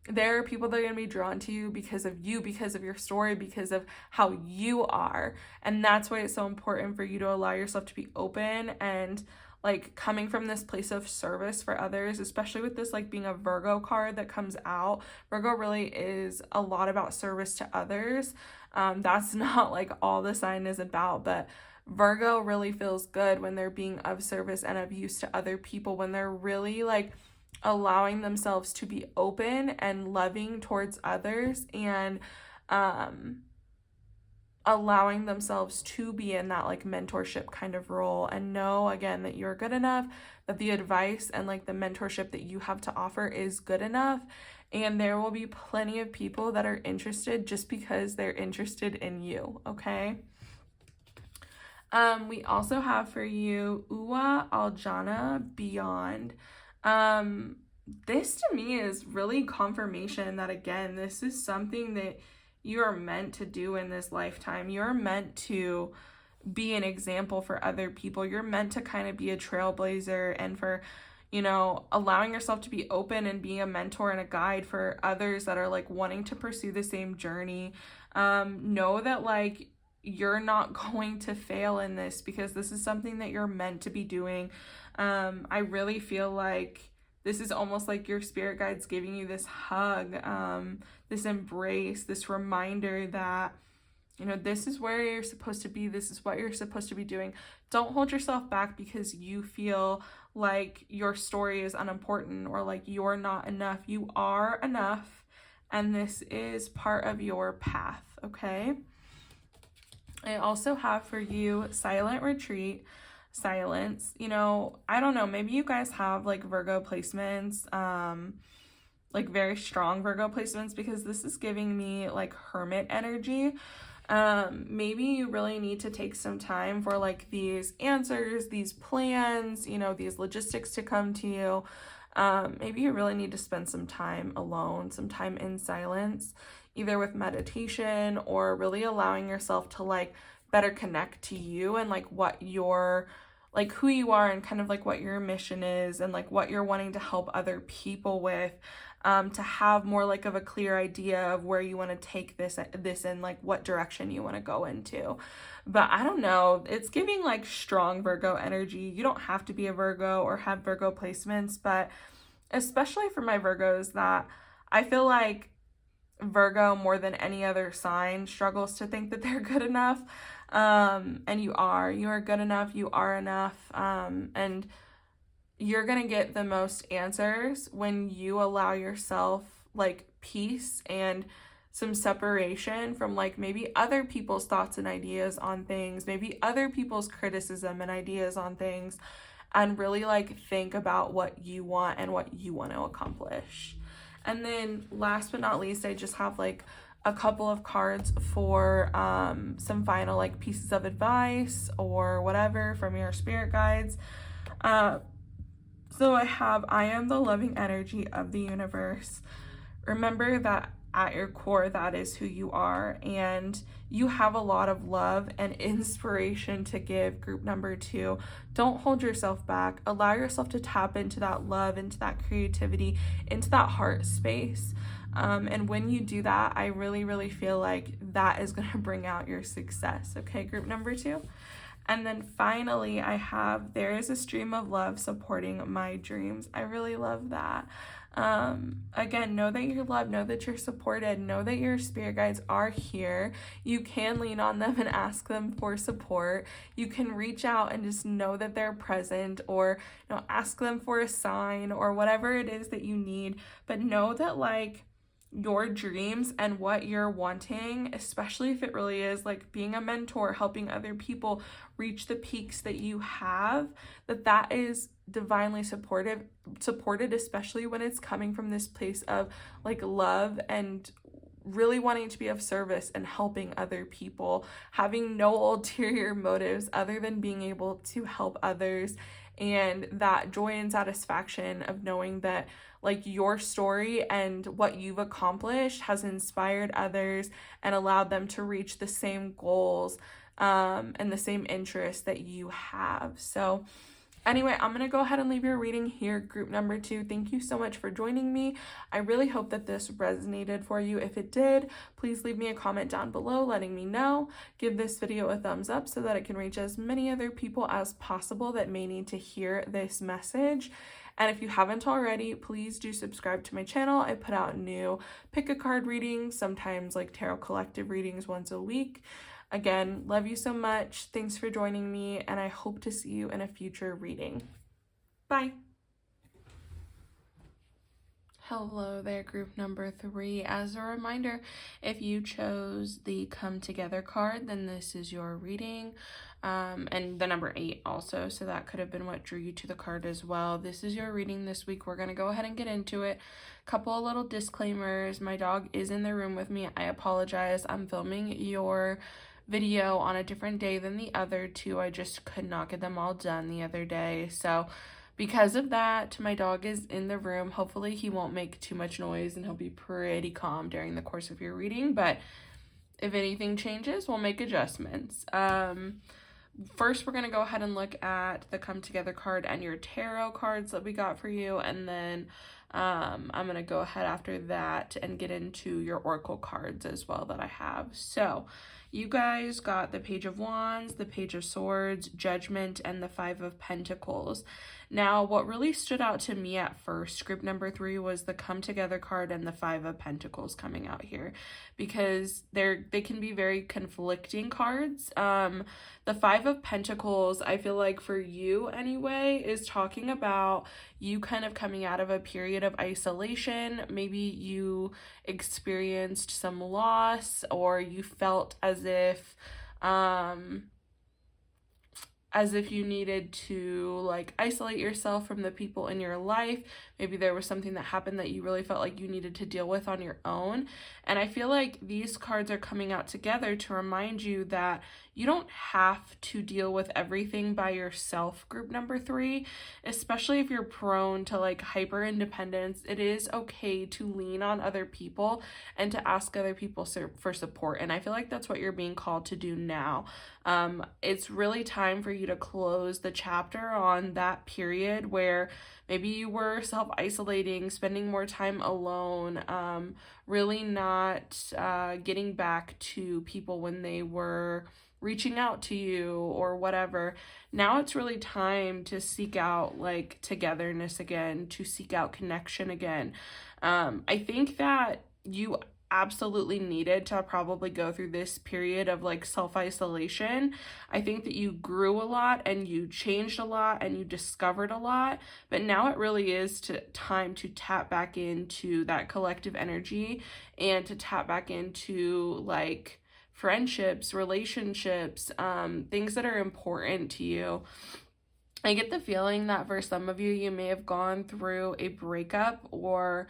there are people that are going to be drawn to you, because of your story, because of how you are. And that's why it's so important for you to allow yourself to be open and like coming from this place of service for others, especially with this like being a Virgo card that comes out. Virgo really is a lot about service to others. That's not like all the sign is about, but Virgo really feels good when they're being of service and of use to other people, when they're really like allowing themselves to be open and loving towards others, and allowing themselves to be in that like mentorship kind of role, and know again that you're good enough, that the advice and like the mentorship that you have to offer is good enough, and there will be plenty of people that are interested just because they're interested in you, okay? We also have for you Ua Aljana Beyond. This to me is really confirmation that, again, this is something that you are meant to do in this lifetime. You're meant to be an example for other people. You're meant to kind of be a trailblazer, and for, you know, allowing yourself to be open and being a mentor and a guide for others that are like wanting to pursue the same journey. Know that like you're not going to fail in this, because this is something that you're meant to be doing. I really feel like this is almost like your spirit guides giving you this hug, this embrace, this reminder that, you know, this is where you're supposed to be. This is what you're supposed to be doing. Don't hold yourself back because you feel like your story is unimportant or like you're not enough. You are enough, and this is part of your path, okay? I also have for you Silent Retreat, Silence. You know, I don't know, maybe you guys have like Virgo placements, like very strong Virgo placements, because this is giving me like Hermit energy. Maybe you really need to take some time for like these answers, these plans, you know, these logistics to come to you. Maybe you really need to spend some time alone, some time in silence, either with meditation or really allowing yourself to like better connect to you and like what your, like who you are, and kind of like what your mission is, and like what you're wanting to help other people with, to have more like of a clear idea of where you want to take this and like what direction you want to go into. But I don't know, it's giving like strong Virgo energy. You don't have to be a Virgo or have Virgo placements, but especially for my Virgos, that I feel like Virgo, more than any other sign, struggles to think that they're good enough. And you are good enough. You are enough. And you're going to get the most answers when you allow yourself like peace and some separation from like maybe other people's thoughts and ideas on things, maybe other people's criticism and ideas on things, and really like think about what you want and what you want to accomplish. And then last but not least, I just have like a couple of cards for some final like pieces of advice or whatever from your spirit guides. So I have, I am the loving energy of the universe. Remember that at your core, that is who you are, and you have a lot of love and inspiration to give. Group number 2, don't hold yourself back. Allow yourself to tap into that love, into that creativity, into that heart space. And when you do that, I really, really feel like that is going to bring out your success. Okay, group number 2. And then finally, I have, there is a stream of love supporting my dreams. I really love that. Again, know that you're loved, know that you're supported, know that your spirit guides are here. You can lean on them and ask them for support. You can reach out and just know that they're present, or, you know, ask them for a sign or whatever it is that you need. But know that like your dreams and what you're wanting, especially if it really is like being a mentor, helping other people reach the peaks that you have, that is divinely supported, especially when it's coming from this place of like love and really wanting to be of service and helping other people, having no ulterior motives other than being able to help others, and that joy and satisfaction of knowing that like your story and what you've accomplished has inspired others and allowed them to reach the same goals and the same interests that you have. So anyway, I'm going to go ahead and leave your reading here, group number 2. Thank you so much for joining me. I really hope that this resonated for you. If it did, please leave me a comment down below letting me know. Give this video a thumbs up so that it can reach as many other people as possible that may need to hear this message. And if you haven't already, please do subscribe to my channel. I put out new pick a card readings, sometimes like tarot collective readings once a week. Again, love you so much. Thanks for joining me, and I hope to see you in a future reading. Bye. Hello there, group number 3. As a reminder, if you chose the Come Together card, then this is your reading. And the number 8 also, so that could have been what drew you to the card as well. This is your reading this week. We're going to go ahead and get into it. Couple of little disclaimers. My dog is in the room with me. I apologize. I'm filming your video on a different day than the other two. I just could not get them all done the other day, so because of that, my dog is in the room. Hopefully he won't make too much noise and he'll be pretty calm during the course of your reading, but if anything changes, we'll make adjustments. First, we're going to go ahead and look at the Come Together card and your tarot cards that we got for you, and then I'm going to go ahead after that and get into your oracle cards as well that I have. So you guys got the Page of Wands, the Page of Swords, Judgment, and the Five of Pentacles. Now, what really stood out to me at first, group number 3, was the Come Together card and the Five of Pentacles coming out here, because they can be very conflicting cards. The Five of Pentacles, I feel like for you anyway, is talking about you kind of coming out of a period of isolation. Maybe you experienced some loss, or you felt as if you needed to like isolate yourself from the people in your life. Maybe there was something that happened that you really felt like you needed to deal with on your own. And I feel like these cards are coming out together to remind you that you don't have to deal with everything by yourself, group number 3, especially if you're prone to like hyper independence. It is okay to lean on other people and to ask other people for support. And I feel like that's what you're being called to do now. It's really time for you to close the chapter on that period where maybe you were self-isolating, spending more time alone, really not getting back to people when they were reaching out to you or whatever. Now it's really time to seek out like togetherness again, to seek out connection again. I think that you absolutely needed to probably go through this period of like self-isolation. I think that you grew a lot and you changed a lot and you discovered a lot, but now it really is time to tap back into that collective energy and to tap back into like friendships, relationships, things that are important to you. I get the feeling that for some of you, you may have gone through a breakup or,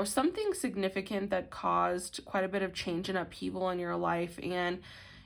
something significant that caused quite a bit of change and upheaval in your life, and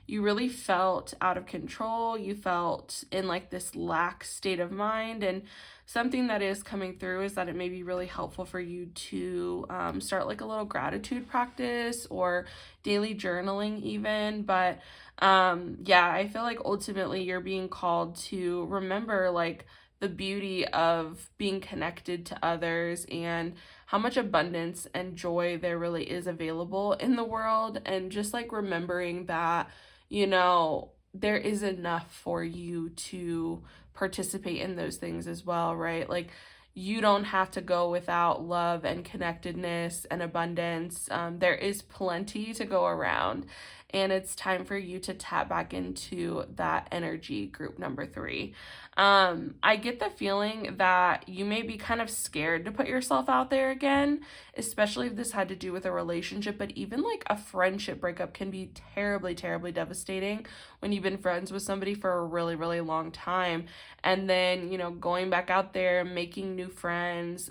you really felt out of control. You felt in like this lax state of mind, and something that is coming through is that it may be really helpful for you to start like a little gratitude practice or daily journaling even. But yeah, I feel like ultimately you're being called to remember like the beauty of being connected to others and how much abundance and joy there really is available in the world, and just like remembering that there is enough for you to participate in those things as well, right? Like you don't have to go without love and connectedness and abundance. There is plenty to go around, and it's time for you to tap back into that energy, group number 3. I get the feeling that you may be kind of scared to put yourself out there again, especially if this had to do with a relationship, but even like a friendship breakup can be terribly, terribly devastating when you've been friends with somebody for a really, really long time. And then, going back out there, making new friends,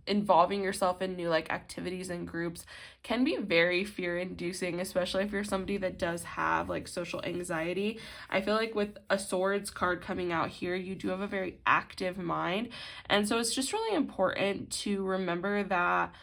involving yourself in new like activities and groups can be very fear-inducing, especially if you're somebody that does have like social anxiety. I feel like with a Swords card coming out here, you do have a very active mind, and so it's just really important to remember that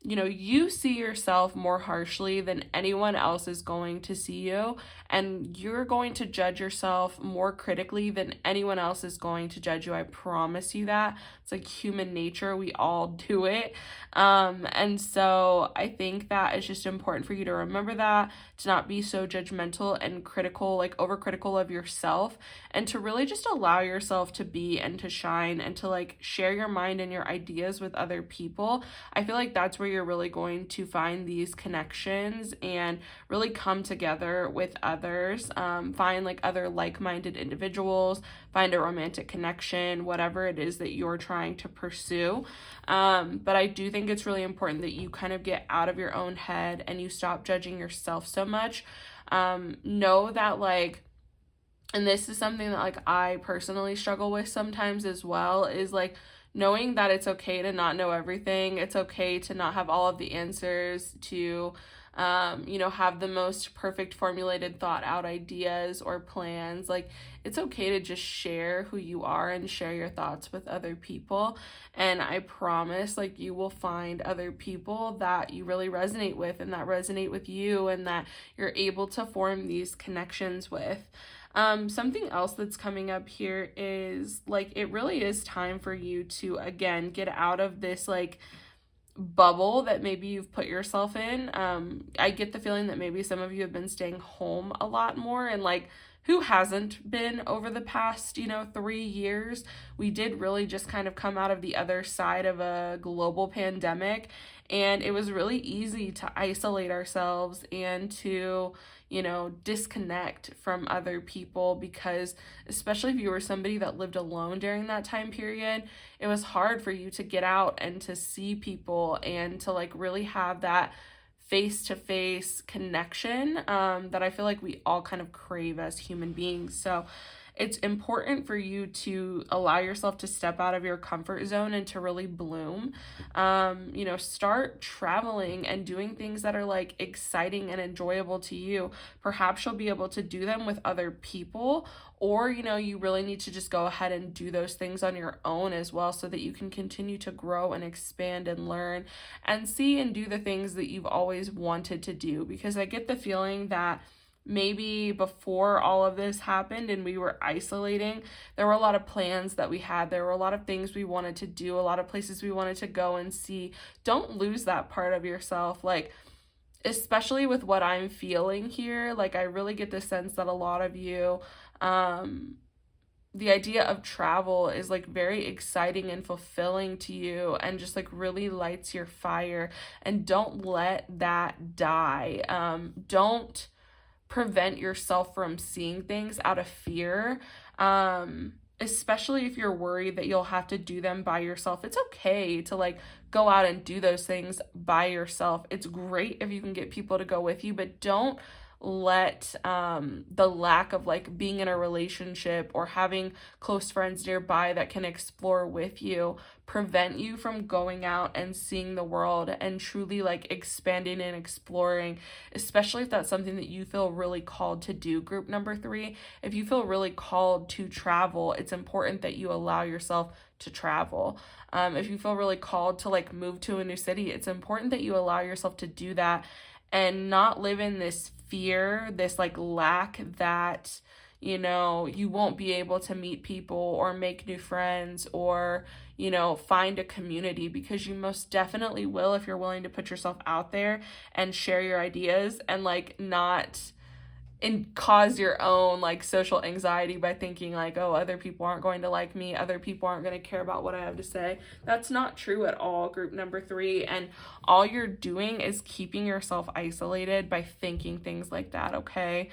you see yourself more harshly than anyone else is going to see you, and you're going to judge yourself more critically than anyone else is going to judge you. I promise you that. It's like human nature. We all do it. And so I think that it's just important for you to remember that, to not be so judgmental and critical, like overcritical of yourself, and to really just allow yourself to be and to shine and to like share your mind and your ideas with other people. I feel like that's where you're really going to find these connections and really come together with others. Find like other like-minded individuals, find a romantic connection, whatever it is that you're trying to pursue. But I do think it's really important that you kind of get out of your own head and you stop judging yourself so much. Know that like, and this is something that like I personally struggle with sometimes as well, is like knowing that it's okay to not know everything. It's okay to not have all of the answers, to have the most perfect formulated thought out ideas or plans. Like, it's okay to just share who you are and share your thoughts with other people. And I promise, like, you will find other people that you really resonate with and that resonate with you and that you're able to form these connections with. Something else that's coming up here is like, it really is time for you to, again, get out of this like bubble that maybe you've put yourself in. I get the feeling that maybe some of you have been staying home a lot more, and like, who hasn't been over the past, 3 years? We did really just kind of come out of the other side of a global pandemic, and it was really easy to isolate ourselves and to, disconnect from other people, because especially if you were somebody that lived alone during that time period, it was hard for you to get out and to see people and to like really have that face-to-face connection that I feel like we all kind of crave as human beings. So it's important for you to allow yourself to step out of your comfort zone and to really bloom. Start traveling and doing things that are like exciting and enjoyable to you. Perhaps you'll be able to do them with other people, or, you really need to just go ahead and do those things on your own as well, so that you can continue to grow and expand and learn and see and do the things that you've always wanted to do. Because I get the feeling that maybe before all of this happened and we were isolating, there were a lot of plans that we had. There were a lot of things we wanted to do, a lot of places we wanted to go and see. Don't lose that part of yourself. Like, especially with what I'm feeling here, like, I really get the sense that a lot of you, the idea of travel is like very exciting and fulfilling to you and just like really lights your fire. And don't let that die. Don't prevent yourself from seeing things out of fear, especially if you're worried that you'll have to do them by yourself. It's okay to like go out and do those things by yourself. It's great if you can get people to go with you, but don't let the lack of like being in a relationship or having close friends nearby that can explore with you prevent you from going out and seeing the world and truly like expanding and exploring, especially if that's something that you feel really called to do. Group number 3, if you feel really called to travel, it's important that you allow yourself to travel. If you feel really called to like move to a new city, it's important that you allow yourself to do that and not live in this fear, this like lack that, you won't be able to meet people or make new friends or, find a community, because you most definitely will if you're willing to put yourself out there and share your ideas and like not cause your own like social anxiety by thinking like, oh, other people aren't going to like me, other people aren't going to care about what I have to say. That's not true at all, group number 3. And all you're doing is keeping yourself isolated by thinking things like that, okay?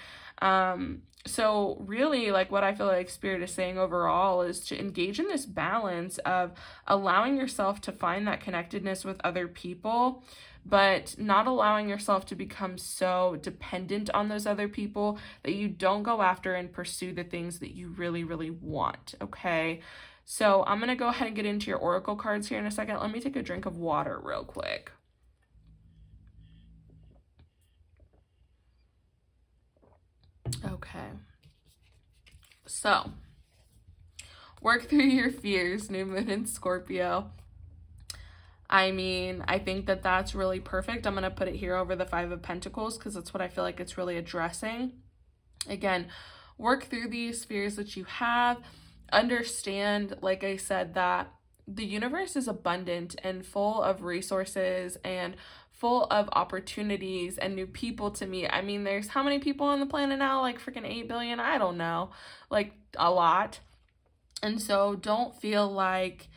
So really, like, what I feel like Spirit is saying overall is to engage in this balance of allowing yourself to find that connectedness with other people, but not allowing yourself to become so dependent on those other people that you don't go after and pursue the things that you really, really want, okay? So I'm going to go ahead and get into your oracle cards here in a second. Let me take a drink of water real quick. Okay. So, work through your fears, new moon in Scorpio. I mean, I think that that's really perfect. I'm going to put it here over the 5 of Pentacles because that's what I feel like it's really addressing. Again, work through these fears that you have. Understand, like I said, that the universe is abundant and full of resources and full of opportunities and new people to meet. I mean, there's how many people on the planet now? Like freaking 8 billion? I don't know. Like a lot. And so don't feel like,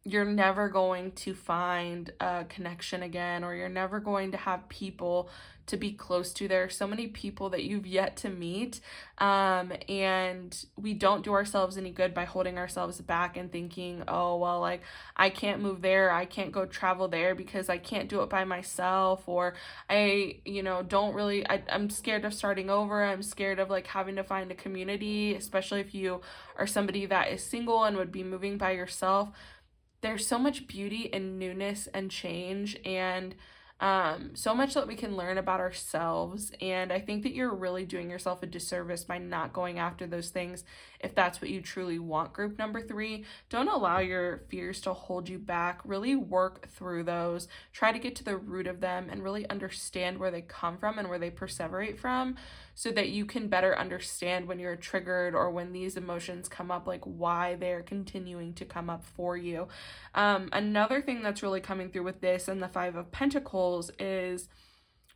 you're never going to find a connection again, or you're never going to have people to be close to. There are so many people that you've yet to meet, and we don't do ourselves any good by holding ourselves back and thinking, oh, well, like, I can't move there, I can't go travel there because I can't do it by myself, or I'm scared of starting over, I'm scared of like having to find a community, especially if you are somebody that is single and would be moving by yourself. There's so much beauty in newness and change, and so much that we can learn about ourselves. And I think that you're really doing yourself a disservice by not going after those things if that's what you truly want. Group number 3, don't allow your fears to hold you back. Really work through those. Try to get to the root of them and really understand where they come from and where they perseverate from, so that you can better understand when you're triggered or when these emotions come up, like why they're continuing to come up for you. Another thing that's really coming through with this and the 5 of Pentacles is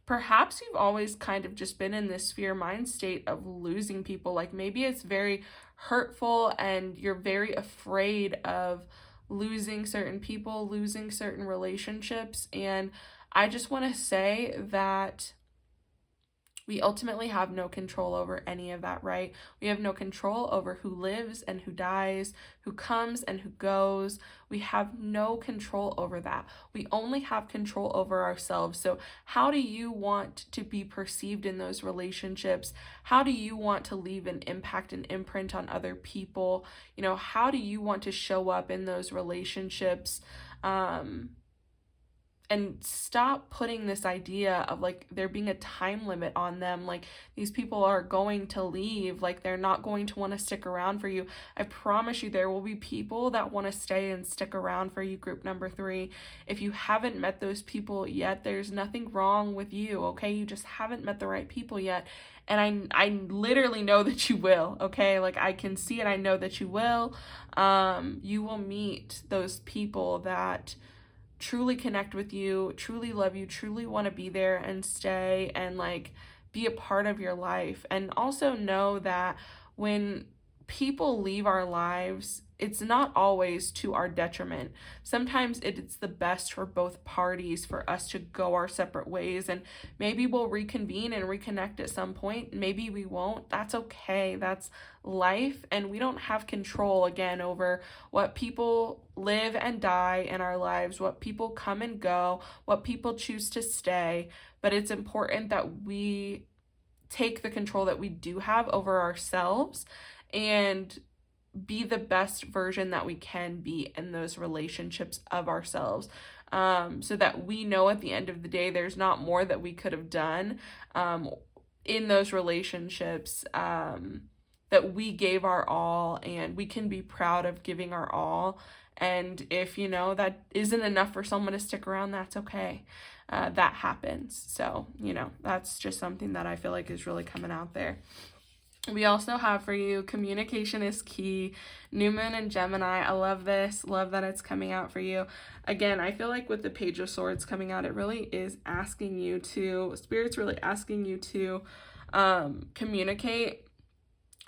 perhaps you've always kind of just been in this fear mind state of losing people. Like maybe it's very hurtful and you're very afraid of losing certain people, losing certain relationships. And I just want to say that we ultimately have no control over any of that, right? We have no control over who lives and who dies, who comes and who goes. We have no control over that. We only have control over ourselves. So how do you want to be perceived in those relationships? How do you want to leave an impact and imprint on other people? How do you want to show up in those relationships? And stop putting this idea of like there being a time limit on them, like these people are going to leave, like they're not going to want to stick around for you. I promise you there will be people that want to stay and stick around for you, group number 3. If you haven't met those people yet, there's nothing wrong with you, okay? You just haven't met the right people yet. And I literally know that you will, okay? Like I can see it, I know that you will. You will meet those people that truly connect with you, truly love you, truly want to be there and stay and like be a part of your life. And also know that when people leave our lives, it's not always to our detriment. Sometimes it's the best for both parties for us to go our separate ways, and maybe we'll reconvene and reconnect at some point. Maybe we won't. That's okay. That's life, and we don't have control again over what people live and die in our lives, what people come and go, what people choose to stay. But it's important that we take the control that we do have over ourselves and be the best version that we can be in those relationships of ourselves, so that we know at the end of the day there's not more that we could have done in those relationships, that we gave our all, and we can be proud of giving our all. And if that isn't enough for someone to stick around, that's okay. That happens. So that's just something that I feel like is really coming out there. We also have for you, communication is key. New moon in Gemini. I love this. Love that it's coming out for you. Again, I feel like with the Page of Swords coming out, it really is asking you to, Spirit's really asking you to communicate,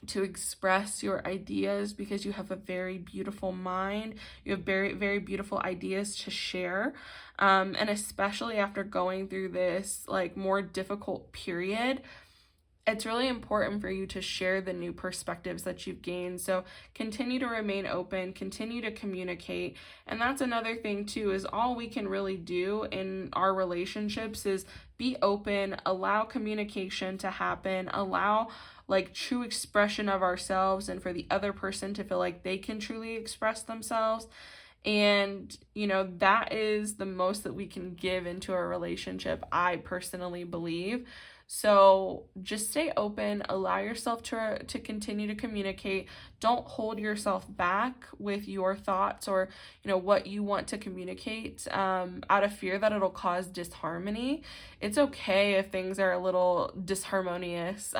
to express your ideas, because you have a very beautiful mind. You have very, very beautiful ideas to share. And especially after going through this like more difficult period, it's really important for you to share the new perspectives that you've gained. So continue to remain open, continue to communicate. And that's another thing too, is all we can really do in our relationships is be open, allow communication to happen, allow like true expression of ourselves, and for the other person to feel like they can truly express themselves. And that is the most that we can give into a relationship, I personally believe. So just stay open, allow yourself to continue to communicate. Don't hold yourself back with your thoughts or what you want to communicate out of fear that it'll cause disharmony. It's okay if things are a little disharmonious.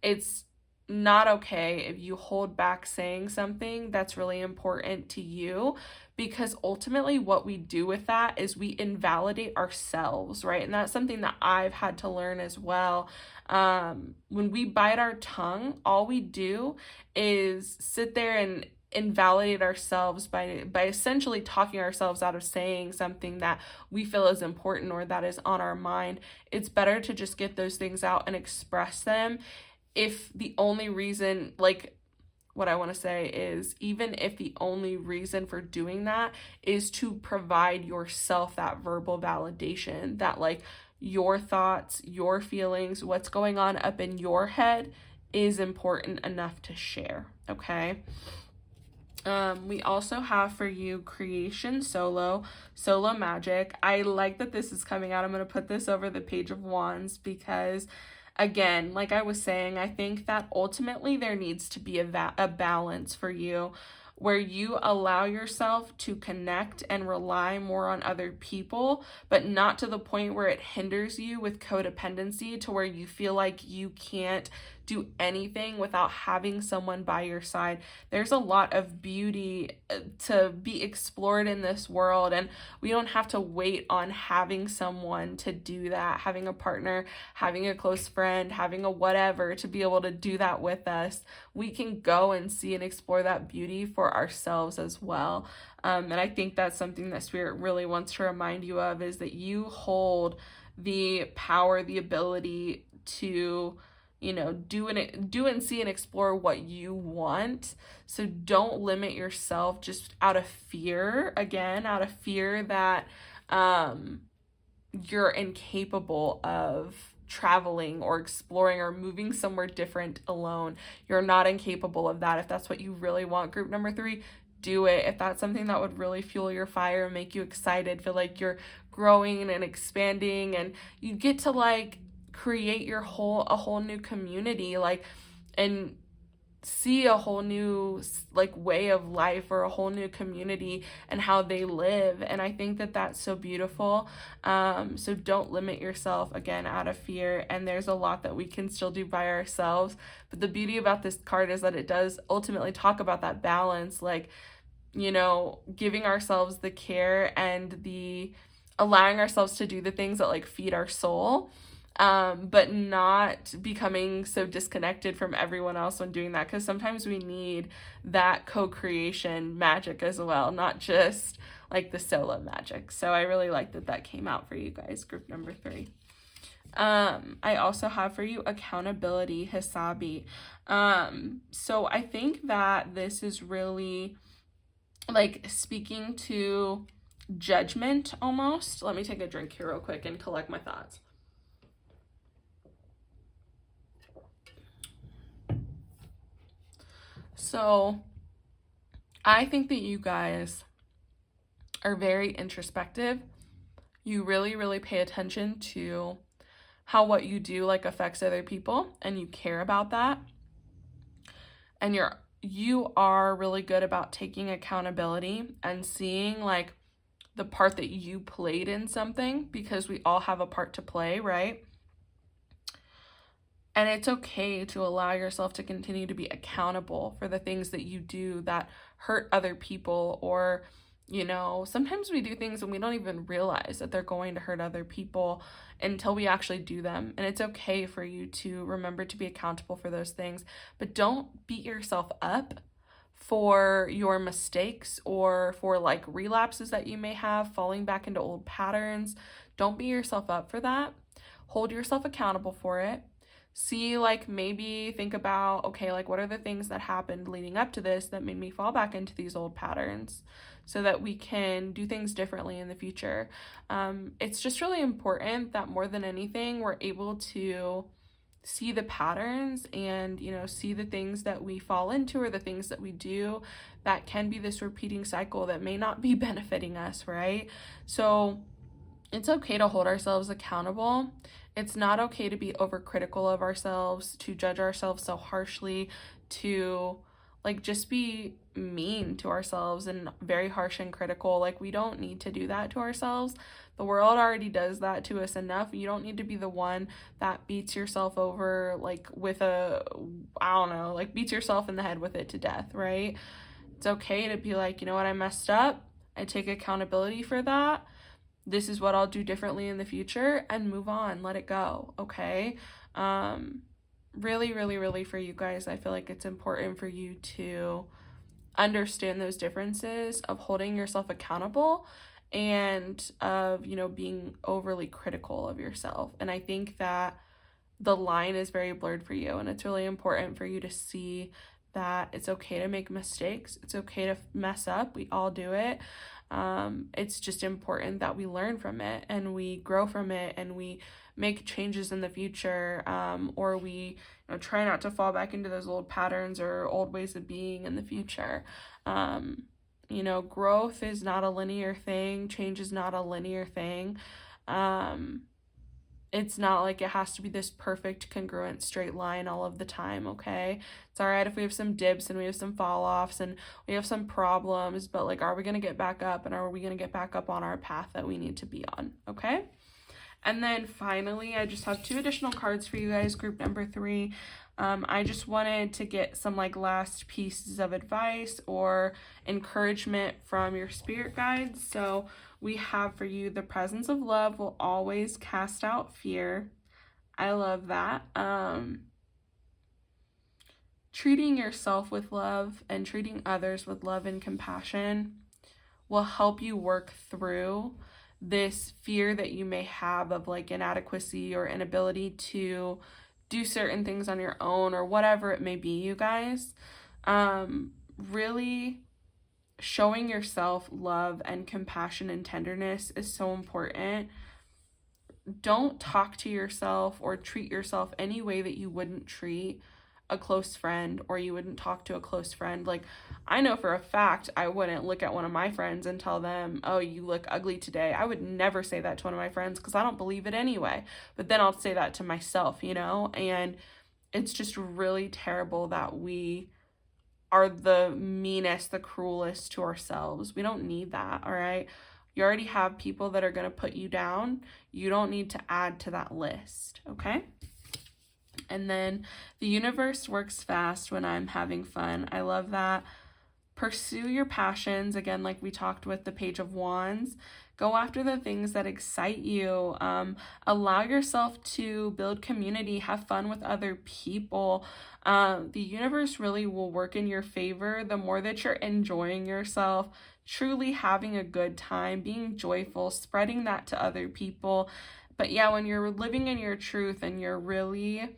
It's not okay if you hold back saying something that's really important to you, because ultimately what we do with that is we invalidate ourselves, right? And that's something that I've had to learn as well. When we bite our tongue, all we do is sit there and invalidate ourselves by essentially talking ourselves out of saying something that we feel is important or that is on our mind. It's better to just get those things out and express them. If the only reason, like, what I want to say is, even if the only reason for doing that is to provide yourself that verbal validation, that like your thoughts, your feelings, what's going on up in your head is important enough to share, okay? We also have for you creation solo magic. I like that this is coming out. I'm going to put this over the Page of Wands because, again, like I was saying, I think that ultimately there needs to be a balance for you where you allow yourself to connect and rely more on other people, but not to the point where it hinders you with codependency to where you feel like you can't do anything without having someone by your side. There's a lot of beauty to be explored in this world, and we don't have to wait on having someone to do that, having a partner, having a close friend, having a whatever to be able to do that with us. We can go and see and explore that beauty for ourselves as well. And I think that's something that Spirit really wants to remind you of, is that you hold the power, the ability to, you know, do and see and explore what you want. So don't limit yourself just out of fear, out of fear that you're incapable of traveling or exploring or moving somewhere different alone. You're not incapable of that. If that's what you really want, group number 3, do it. If that's something that would really fuel your fire, make you excited, feel like you're growing and expanding, and you get to like create a whole new community, like, and see a whole new like way of life or a whole new community and how they live. And I think that that's so beautiful. So don't limit yourself, again, out of fear. And there's a lot that we can still do by ourselves. But the beauty about this card is that it does ultimately talk about that balance, like, you know, giving ourselves the care and the allowing ourselves to do the things that like feed our soul, but not becoming so disconnected from everyone else when doing that, because sometimes we need that co-creation magic as well, not just like the solo magic. So I really like that came out for you guys, group number 3. I also have for you accountability, Hisabi. So I think that this is really like speaking to judgment almost. Let me take a drink here real quick and collect my thoughts. So I think that you guys are very introspective. You really, really pay attention to how what you do like affects other people, and you care about that. And you are really good about taking accountability and seeing like the part that you played in something, because we all have a part to play, right? And it's okay to allow yourself to continue to be accountable for the things that you do that hurt other people, or, you know, sometimes we do things and we don't even realize that they're going to hurt other people until we actually do them. And it's okay for you to remember to be accountable for those things, but don't beat yourself up for your mistakes or for like relapses that you may have, falling back into old patterns. Don't beat yourself up for that. Hold yourself accountable for it. See, like, maybe think about, okay, like, what are the things that happened leading up to this that made me fall back into these old patterns, so that we can do things differently in the future. It's just really important that more than anything, we're able to see the patterns and, you know, see the things that we fall into or the things that we do that can be this repeating cycle that may not be benefiting us, right? So it's okay to hold ourselves accountable. It's not okay to be overcritical of ourselves, to judge ourselves so harshly, to like just be mean to ourselves and very harsh and critical. Like, we don't need to do that to ourselves. The world already does that to us enough. You don't need to be the one that beats yourself over like with beats yourself in the head with it to death, right? It's okay to be like, you know what, I messed up. I take accountability for that. This is what I'll do differently in the future, and move on, let it go, okay? Really, really, really for you guys, I feel like it's important for you to understand those differences of holding yourself accountable and of, being overly critical of yourself. And I think that the line is very blurred for you, and it's really important for you to see that it's okay to make mistakes. It's okay to mess up. We all do it. It's just important that we learn from it and we grow from it and we make changes in the future, or we try not to fall back into those old patterns or old ways of being in the future. Growth is not a linear thing. Change is not a linear thing. It's not like it has to be this perfect, congruent, straight line all of the time, okay? It's all right if we have some dips and we have some fall-offs and we have some problems, but, are we going to get back up, and are we going to get back up on our path that we need to be on, okay? And then finally, I just have 2 additional cards for you guys, group number 3. I just wanted to get some, last pieces of advice or encouragement from your spirit guides. So we have for you, the presence of love will always cast out fear. I love that. Treating yourself with love and treating others with love and compassion will help you work through this fear that you may have of inadequacy or inability to do certain things on your own or whatever it may be, you guys. Really showing yourself love and compassion and tenderness is so important. Don't talk to yourself or treat yourself any way that you wouldn't treat a close friend or you wouldn't talk to a close friend. I know for a fact I wouldn't look at one of my friends and tell them, oh, you look ugly today. I would never say that to one of my friends because I don't believe it anyway. But then I'll say that to myself, and it's just really terrible that we are the meanest, the cruelest to ourselves. We don't need that, all right? You already have people that are going to put you down. You don't need to add to that list, okay? And then the universe works fast when I'm having fun. I love that. Pursue your passions. Again, like we talked with the Page of Wands. Go after the things that excite you. Allow yourself to build community. Have fun with other people. The universe really will work in your favor the more that you're enjoying yourself, truly having a good time, being joyful, spreading that to other people. But yeah, when you're living in your truth and you're really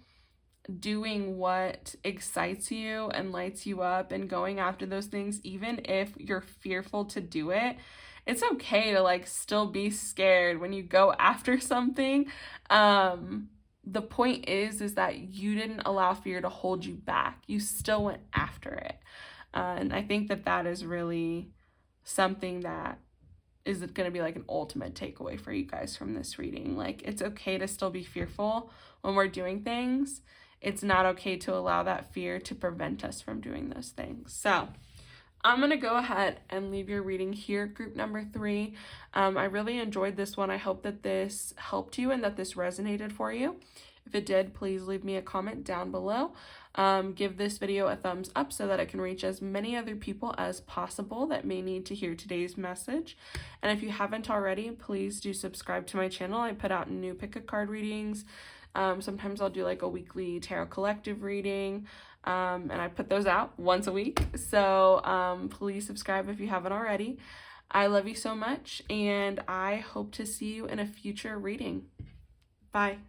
doing what excites you and lights you up and going after those things, even if you're fearful to do it, it's okay to still be scared when you go after something. The point is that you didn't allow fear to hold you back. You still went after it. And I think that is really something that is going to be an ultimate takeaway for you guys from this reading. It's okay to still be fearful when we're doing things. It's not okay to allow that fear to prevent us from doing those things. So I'm going to go ahead and leave your reading here, group number 3. I really enjoyed this one. I hope that this helped you and that this resonated for you. If it did, please leave me a comment down below. Give this video a thumbs up so that it can reach as many other people as possible that may need to hear today's message. And if you haven't already, please do subscribe to my channel. I put out new pick a card readings. Sometimes I'll do a weekly tarot collective reading, and I put those out once a week. So please subscribe if you haven't already. I love you so much, and I hope to see you in a future reading. Bye.